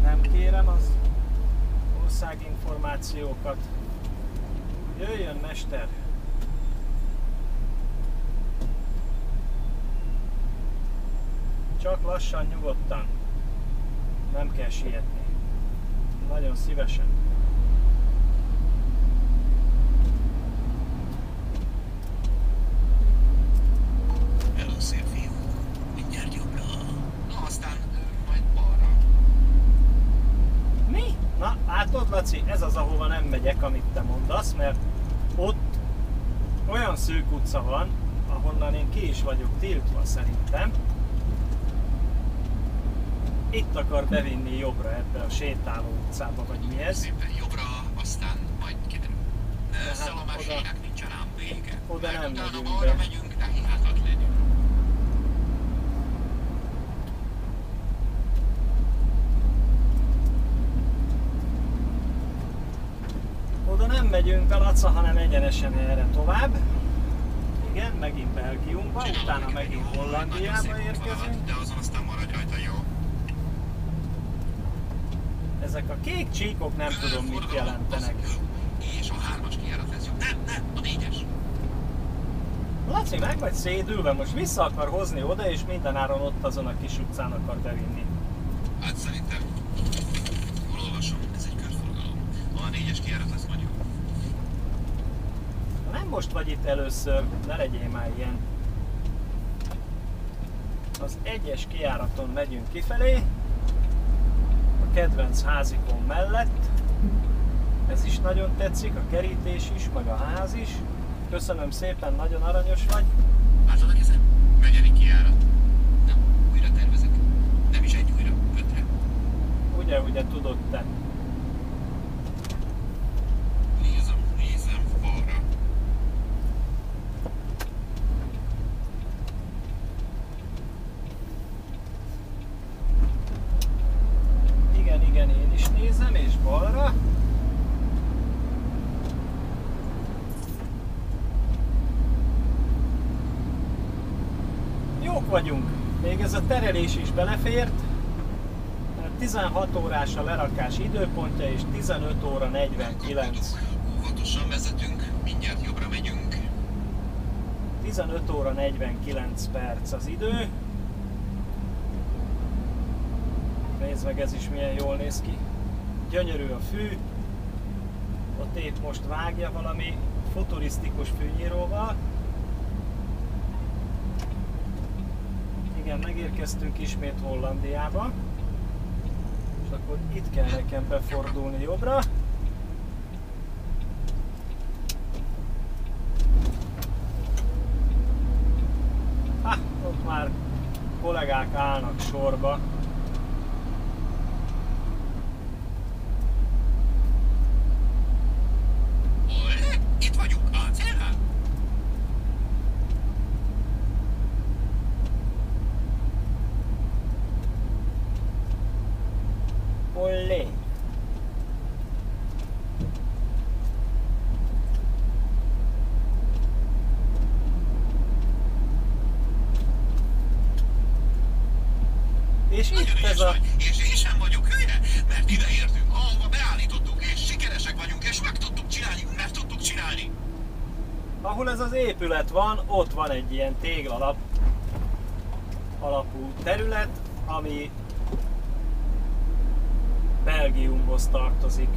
Nem kérem az országinformációkat. Jöjjön, mester! Csak lassan, nyugodtan. Nem kell sietni. Nagyon szívesen. Hello, szép fiú. Mindjárt jobbra. Na, aztán majd balra. Mi? Na, látod, Laci, ez az, ahova nem megyek, amit te mondasz, mert ott olyan szűk utca van, ahonnan én ki is vagyok tiltva szerintem. Itt akar bevinni jobbra ebbe a sétáló utcába, vagy mi ez? Szépen jobbra, aztán majd kiderül. Ezzel a mesének nincsen ám vége. Oda Mert nem utána megyünk balra be. megyünk, de hihetetlenül. Oda nem megyünk be, Laca, hanem egyenesen erre tovább. Igen, megint Belgiumba, utána megint Hollandiába érkezünk. De azon aztán maradj rajta, jó? Ezek a kék csíkok nem tudom mit jelentenek. És a 3-as kijárat lesz jó. Nem, a 4-es. Laci, meg vagy szédülve, most vissza akar hozni oda, és mindenáron ott azon a kis utcán akar bevinni. Hát szerintem, jól olvasom, ez egy körforgalom. A 4-es kijárat lesz majd jó. Nem most vagy itt először, ne legyél már ilyen. Az 1-es kijáraton megyünk kifelé, a kedvenc házikon mellett. Ez is nagyon tetszik, a kerítés is, meg a ház is. Köszönöm szépen, nagyon aranyos vagy. Látod a kezem? Negyedik kijárat. Nem, újra tervezek. Nem is egy újra, 5-re. Ugye tudod te. Nézem, balra. Igen, én is nézem, és balra. Jók vagyunk. Még ez a terelés is belefért. 16 órás a lerakás időpontja, és 15 óra 49. Óvatosan vezetünk, mindjárt jobbra megyünk. 15 óra 49 perc az idő. Nézd meg, ez is milyen jól néz ki. Gyönyörű a fű. Ott épp most vágja valami futurisztikus fűnyíróval. Igen, megérkeztünk ismét Hollandiába. És akkor itt kell nekem befordulni jobbra. Ott már kollégák állnak sorba. Itt vagyunk, a célnál. És Nagyon itt ügyes ez a... vagy, és én sem vagyok hülye, mert ide értünk, ahova beállítottuk, és sikeresek vagyunk, és meg tudtuk csinálni, meg tudtuk csinálni. Ahol ez az épület van, ott van egy ilyen téglalap alapú terület, ami Belgiumhoz tartozik.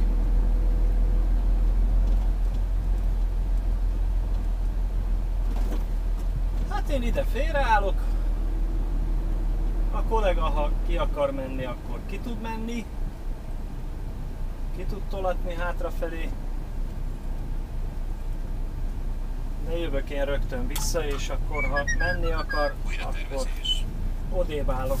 Hát én ide félreállok. A kollega, ha ki akar menni, akkor ki tud menni. Ki tud tolatni hátrafelé. De jövök én rögtön vissza, és akkor ha menni akar, Újra akkor tervezés. odébb állok.